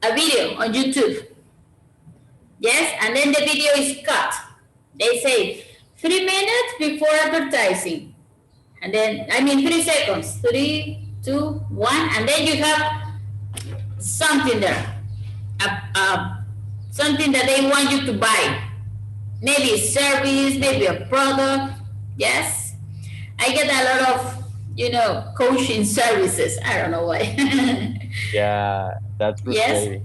a video on YouTube. Yes, and then the video is cut. They say 3 minutes before advertising. And then, I mean, 3 seconds. 3, 2, 1. And then you have something there. Something that they want you to buy. Maybe a service, maybe a product. Yes. I get a lot of, coaching services. I don't know why. Yeah, that's Yes.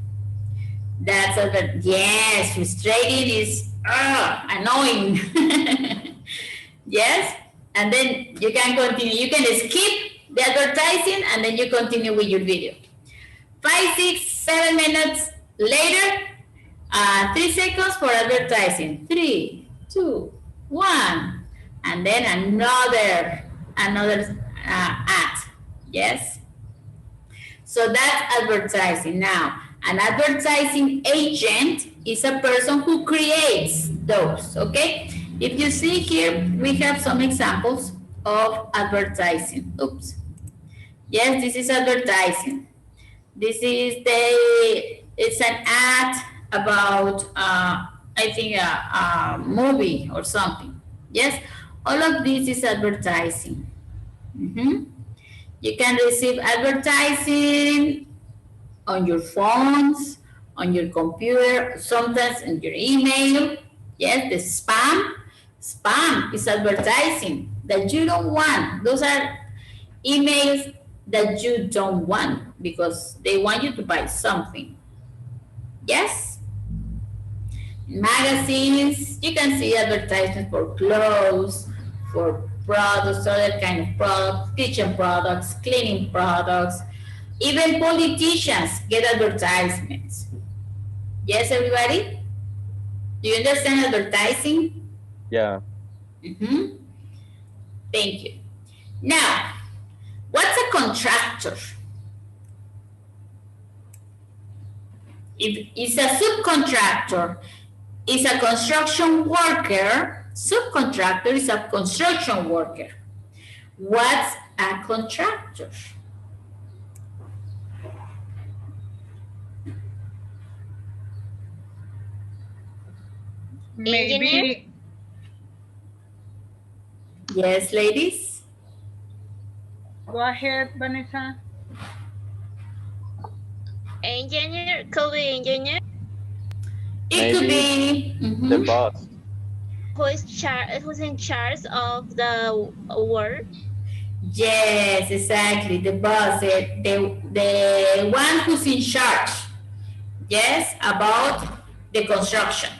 frustrating. Yes, frustrating is annoying. Yes, and then you can continue. You can skip the advertising and then you continue with your video. 5, 6, 7 minutes later, 3 seconds for advertising. 3, 2, 1, and then another ad. Yes. So that's advertising. Now, an advertising agent is a person who creates those, okay? If you see here, we have some examples of advertising. Oops. Yes, this is advertising. It's an ad about, I think, a movie or something. Yes, all of this is advertising. You can receive advertising on your phones, on your computer, sometimes in your email. Yes, the spam. Spam is advertising that you don't want. Those are emails that you don't want because they want you to buy something. Yes? Magazines, you can see advertisements for clothes, for products, other kind of products, kitchen products, cleaning products. Even politicians get advertisements. Yes, everybody? Do you understand advertising? Yeah. Thank you. Now, what's a contractor? If it's a subcontractor, it's a construction worker. Subcontractor is a construction worker. What's a contractor? Maybe. Yes, ladies? Go ahead, Vanessa. Engineer, could be engineer. It could be the boss. Who's in charge of the work? Yes, exactly. The boss, the one who's in charge. Yes, about the construction.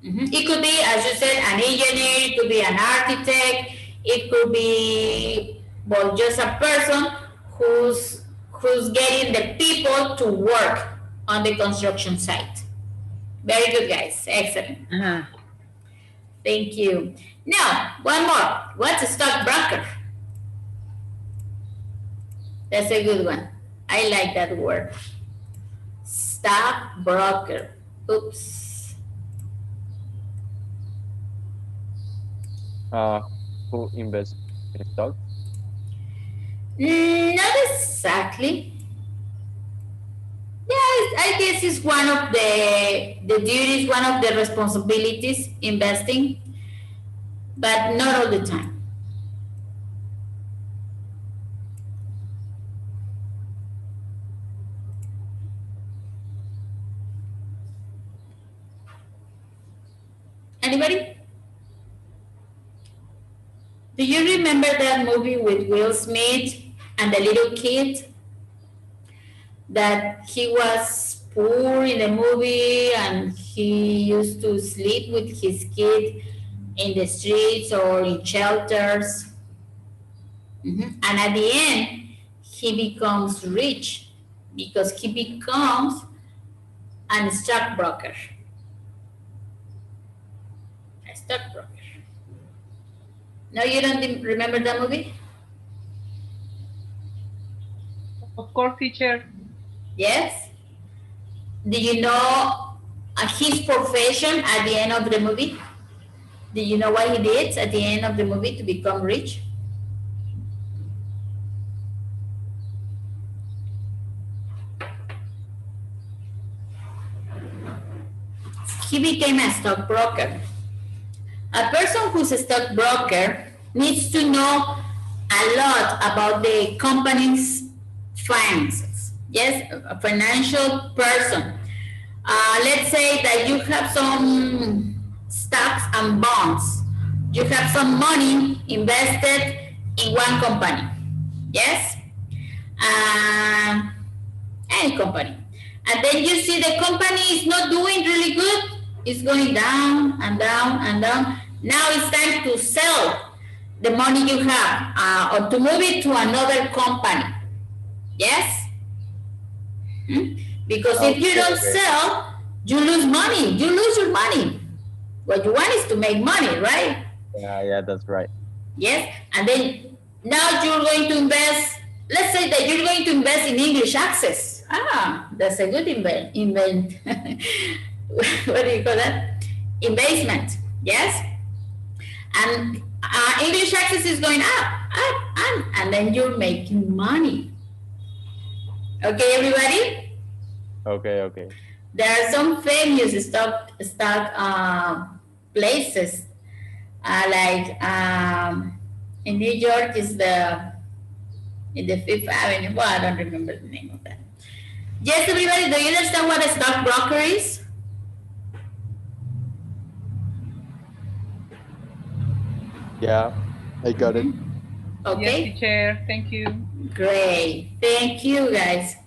It could be, as you said, an engineer. It could be an architect. It could be, well, just a person who's getting the people to work on the construction site. Very good, guys. Excellent. Thank you. Now, one more. What's a stockbroker? That's a good one. I like that word. Stockbroker. Oops. Who invests in stocks? Not exactly. Yeah, I guess it's one of the duties, one of the responsibilities, investing, but not all the time. Anybody? Do you remember that movie with Will Smith and the little kid? That he was poor in the movie and he used to sleep with his kid in the streets or in shelters. And at the end, he becomes rich because he becomes a stockbroker. A stockbroker. No, you don't remember that movie? Of course, teacher. Yes? Do you know his profession at the end of the movie? Do you know what he did at the end of the movie to become rich? He became a stockbroker. A person who's a stockbroker needs to know a lot about the company's finances. Yes, a financial person. Let's say that you have some stocks and bonds. You have some money invested in one company. Yes? Any company. And then you see the company is not doing really good. It's going down and down and down. Now it's time to sell the money you have or to move it to another company. Yes? Because if you don't sell, you lose money. You lose your money. What you want is to make money, right? Yeah, that's right. Yes, and then now you're going to invest. Let's say that you're going to invest in English Access. That's a good invent. What do you call that? Investment. Yes, and English Access is going up, and then you're making money. Okay, everybody. Okay. There are some famous stock places, like in New York is in the Fifth Avenue. Well, I don't remember the name of that. Yes, everybody, do you understand what a stockbroker is? Yeah, I got it. Okay. Yes, teacher. Thank you. Great. Thank you, guys.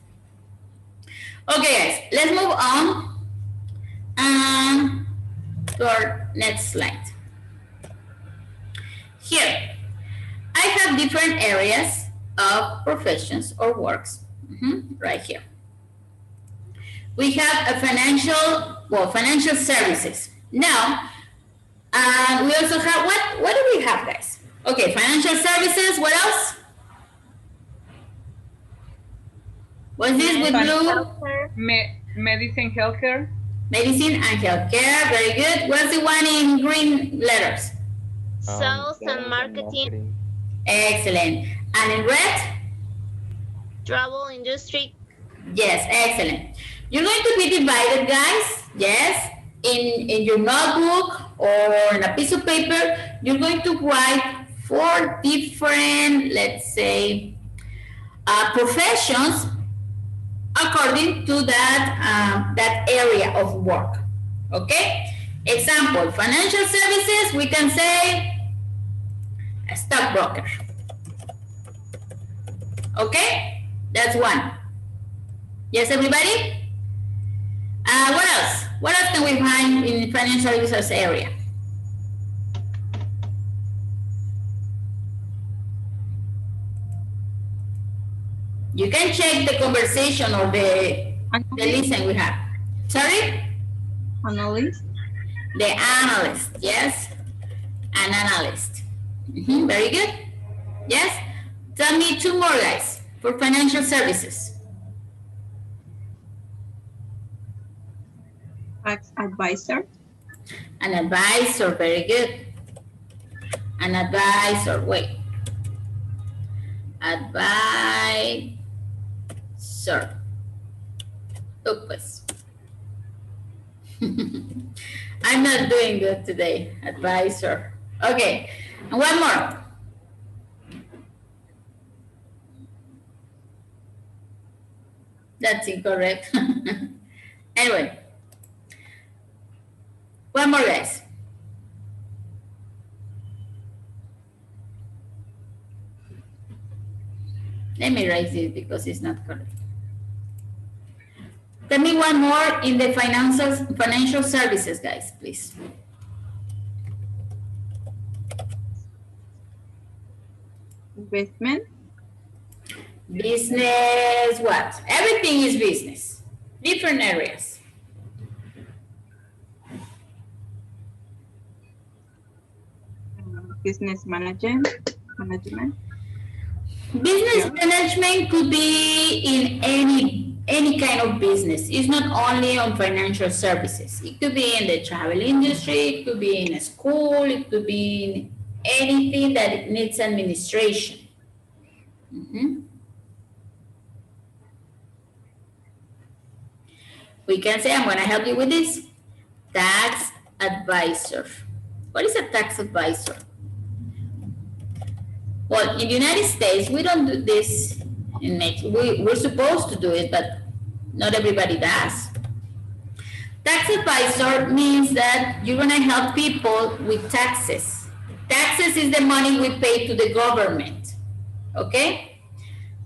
Okay, guys, let's move on to our next slide. Here, I have different areas of professions or works right here. We have a financial services. Now, we also have, what do we have, guys? Okay, financial services, what else? What's this with blue? Medicine, healthcare. Medicine and healthcare, very good. What's the one in green letters? Sales and marketing. Excellent. And in red? Travel industry. Yes, excellent. You're going to be divided, guys. Yes. In your notebook or in a piece of paper, you're going to write 4 different, let's say, professions according to that area of work. Okay? Example, financial services, we can say a stockbroker. Okay? That's one. Yes, everybody? What else? What else can we find in the financial services area? You can check the conversation or the listen we have. Sorry? Analyst. The analyst, yes. An analyst. Very good. Yes? Tell me 2 more, guys, for financial services. Tax advisor. An advisor, very good. An advisor, wait. Advisor. Oops. I'm not doing good today. Advisor. Okay. And one more. That's incorrect. Anyway. One more, guys. Let me write this because it's not correct. Tell me one more in the financial services, guys, please. Investment. Business what? Everything is business. Different areas. Business management. Business management could be in any kind of business. It's not only on financial services. It could be in the travel industry, it could be in a school, it could be in anything that needs administration. We can say, I'm going to help you with this. Tax advisor. What is a tax advisor? Well, in the United States, we don't do this in Mexico. We're supposed to do it, but not everybody does. Tax advisor means that you're going to help people with taxes. Taxes is the money we pay to the government. Okay?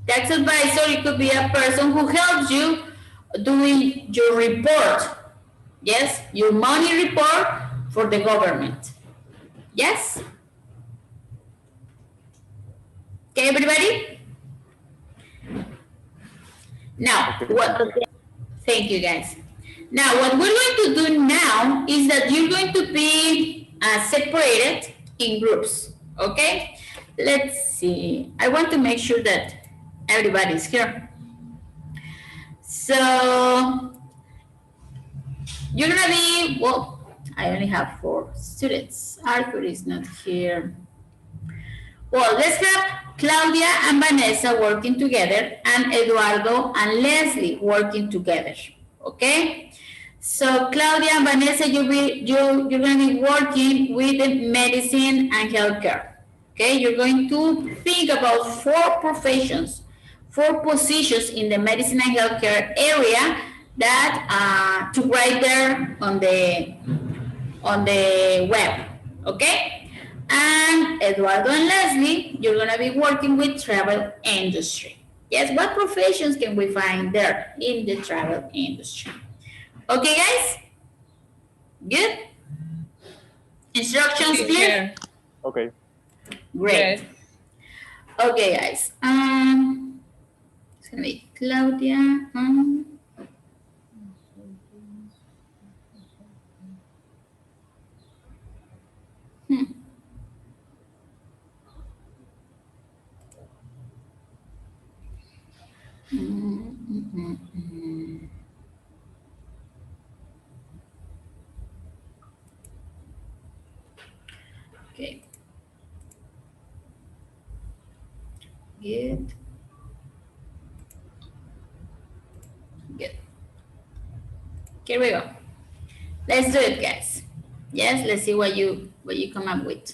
Tax advisor, it could be a person who helps you doing your report. Yes? Your money report for the government. Yes? Okay, everybody? Now, thank you guys. Now, what we're going to do now is that you're going to be separated in groups, okay? Let's see. I want to make sure that everybody's here. So, you're gonna be, well, I only have 4 students. Arthur is not here. Well, let's have Claudia and Vanessa working together and Eduardo and Leslie working together, okay? So Claudia and Vanessa, you're going to be working with medicine and healthcare, okay? You're going to think about 4 professions, 4 positions in the medicine and healthcare area that to write there on the web, okay? And Eduardo and Leslie, you're going to be working with travel industry. Yes, what professions can we find there in the travel industry? Okay, guys? Good? Instructions clear? Okay. Great. Yes. Okay, guys. It's going to be Claudia. Okay. Good. Good. Here we go. Let's do it, guys. Yes, let's see what you come up with.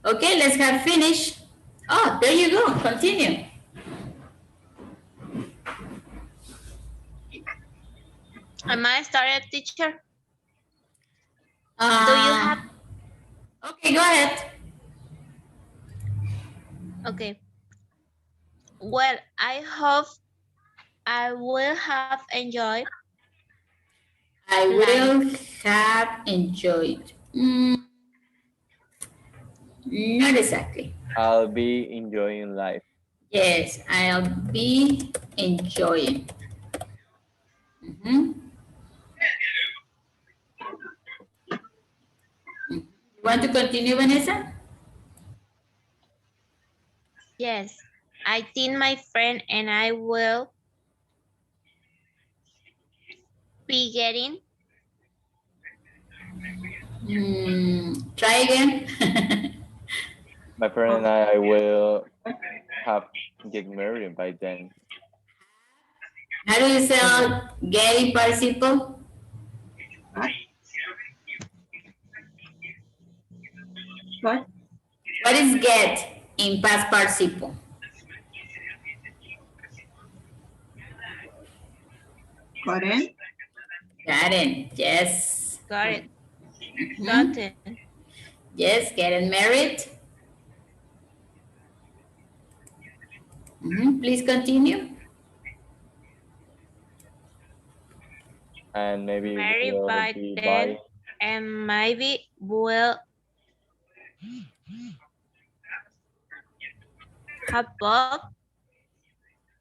Okay, let's have finished. Oh, there you go. Continue. Am I started, teacher? Do you have? Okay, go ahead. Okay. Well, I hope I will have enjoyed. I will have enjoyed. Not exactly. I'll be enjoying life. Yes, I'll be enjoying. You want to continue, Vanessa? Yes, I think my friend and I will be getting. Try again. My friend and I will have get married by then. How do you spell get in participle? What? What is get in past participle? Gotten. Gotten, yes. Got it. Mhm. Gotten. Yes, getting married. Please continue. And maybe Married will by be then by. and maybe will have both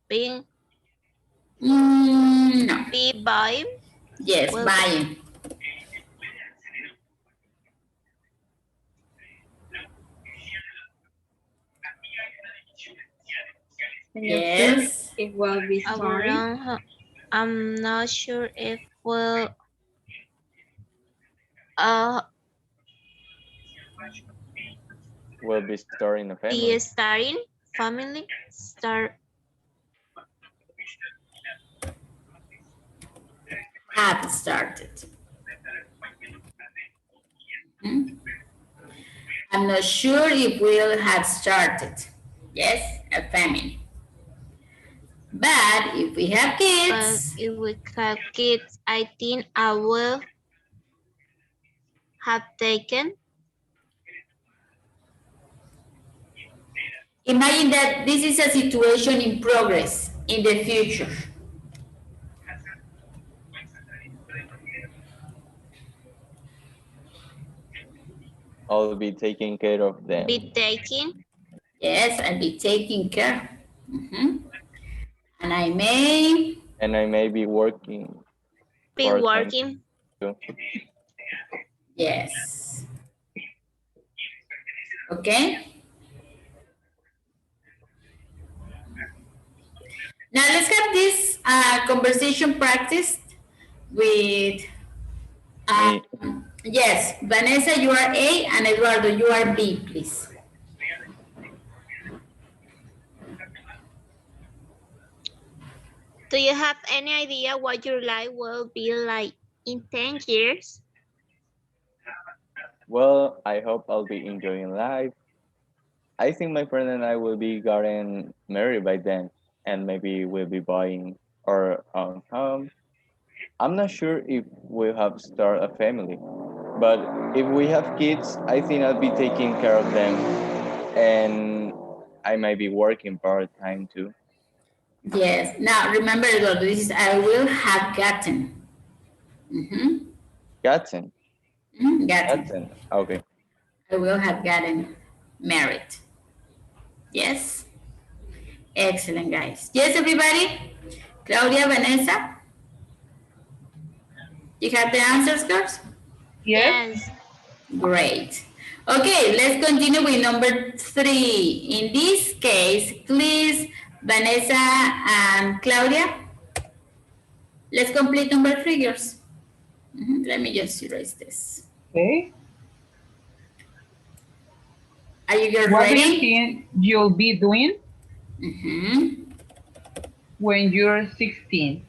been No. be buying. Yes, Will buying. And you're sure Yes. it will be starting? I'm not sure if will uh Will be starting a be family. starting family start Have started. I'm not sure if we'll have started. Yes, a family. But if we have kids, if we have kids, I think I will have taken. imagine that this is a situation in progress in the future. I'll be taking care of them. Be taking. Yes, I'll be taking care. And I may. And I may be working Be part-time working. too. Yes. Okay. Now let's have this conversation practiced with. Me. Yes, Vanessa, you are A, and Eduardo, you are B, please. Do you have any idea what your life will be like in 10 years? Well, I hope I'll be enjoying life. I think my friend and I will be getting married by then, and maybe we'll be buying our own home. I'm not sure if we'll have start a family, but if we have kids, I think I'll be taking care of them, and I might be working part time too. Yes. Now remember, Eduardo, this is I will have gotten. Gotten. Gotten. Gotten. Okay. I will have gotten married. Yes. Excellent, guys. Yes, everybody. Claudia, Vanessa, you have the answers, girls? Yes. Great. Okay, let's continue with number 3. In this case, please, Vanessa and Claudia, let's complete number 3, girls. Let me just erase this. Okay. Are you girls What ready? do you think you'll be doing when you're 16?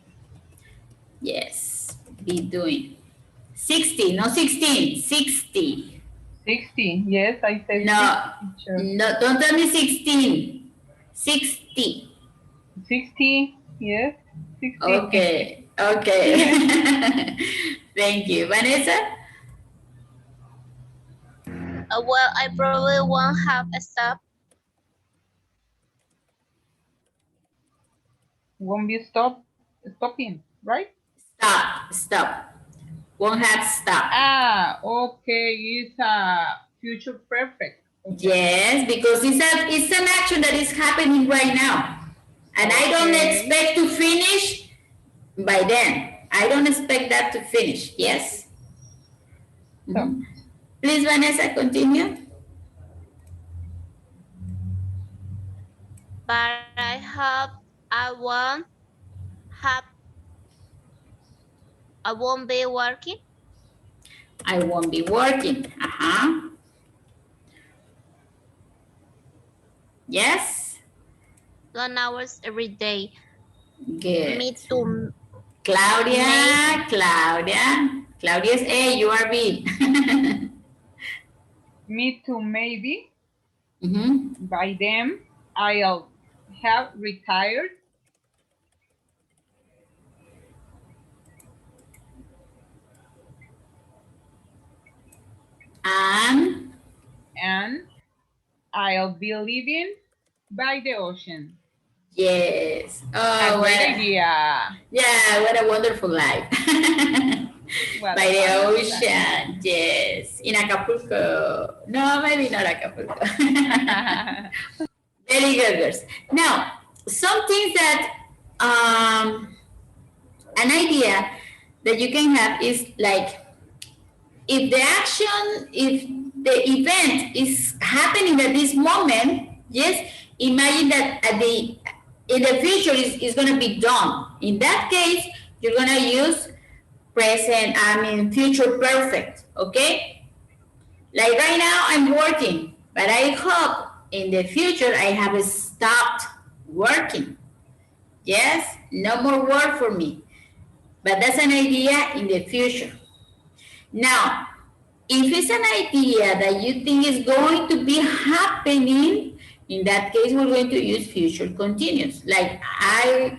Yes, be doing. 60, not 16, 60. 60, yes, I said No, 60. no, don't tell me 16. 60. 60, yes, 60. Okay, okay. Thank you. Vanessa? Well, I probably won't have a stop. Won't be stopping, right? Stop. Won't have stop. Ah, okay, it's a future perfect. Okay. Yes, because it's an action that is happening right now. And I don't expect to finish by then. I don't expect that to finish. Yes? Please, Vanessa, continue. But I hope I won't be working. I won't be working. Yes? Long hours every day. Good. Me too. Claudia, Claudia. Claudia's A, you are B. Me too, maybe. Mm-hmm. By then, I'll have retired. And I'll be living by the ocean. yes. A Oh, great idea. Yeah, what a wonderful life. What By a the wonderful ocean, yes. In Acapulco. No, maybe not Acapulco. Very good, girls. Now, some things that, an idea that you can have is like, if the action, if the event is happening at this moment, yes, imagine that at the in the future is going to be done. In that case, you're going to use future perfect, okay? Like right now, I'm working, but I hope in the future I have stopped working. Yes, no more work for me. But that's an idea in the future. Now, if it's an idea that you think is going to be happening, in that case, we're going to use future continuous. Like I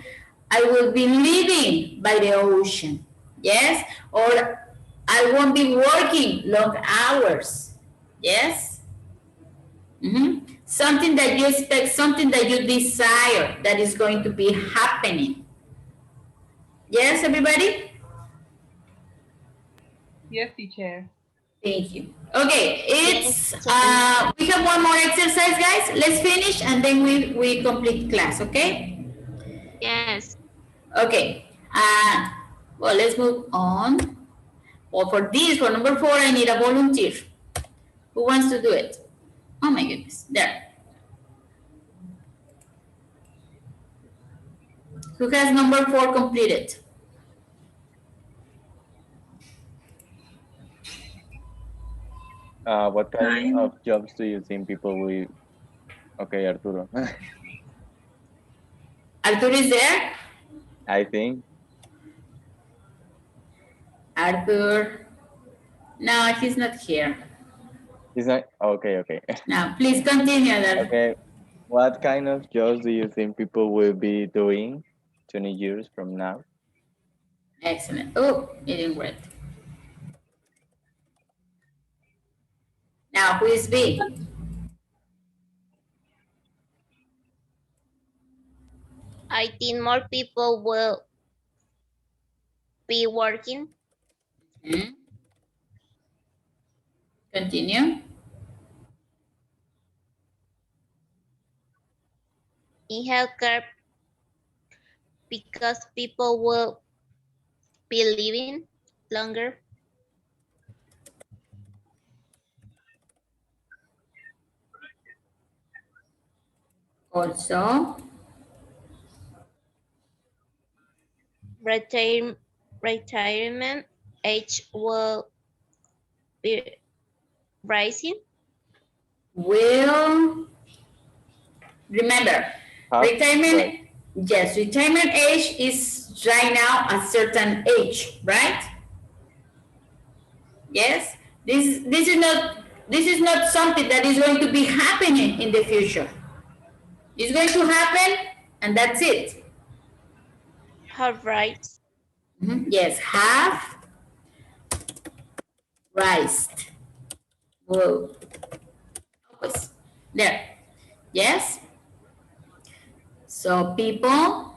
will be living by the ocean, yes, or I won't be working long hours, yes. Something that you expect, something that you desire that is going to be happening. Yes, everybody. Yes, teacher. Thank you. Okay, it's we have one more exercise, guys. Let's finish and then we complete class. Okay. Yes. Okay. Well, let's move on. Well, for this, for number 4, I need a volunteer. Who wants to do it? Oh my goodness. There. Who has number 4 completed? What kind of jobs do you think people will? Okay, Arturo. Arturo is there? I think. Arthur. No, he's not here. He's not. Okay, okay. Now, please continue. Okay. What kind of jobs do you think people will be doing 20 years from now? Excellent. Oh, it didn't work. Now, who is B? I think more people will be working. Continue. In healthcare because people will be living longer. Also, retirement age will be rising. Will remember retirement. Yes, retirement age is right now a certain age, right? Yes. This is not something that is going to be happening in the future. It's going to happen, and that's it. Have rights. Yes, have rised. Whoa. Always. There. Yes. So people.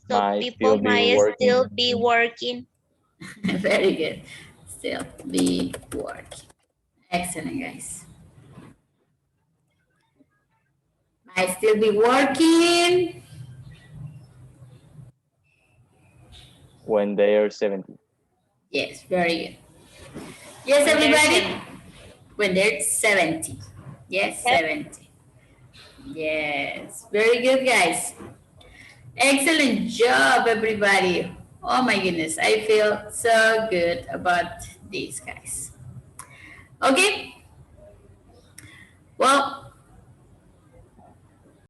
So people might still be working. Very good. Still be working. Excellent, guys. Might still be working. When they are 70. Yes, very good. Yes, everybody. When they're 70. Yes, 70. Yes, very good, guys. Excellent job, everybody. Oh my goodness, I feel so good about these guys. Okay. Well,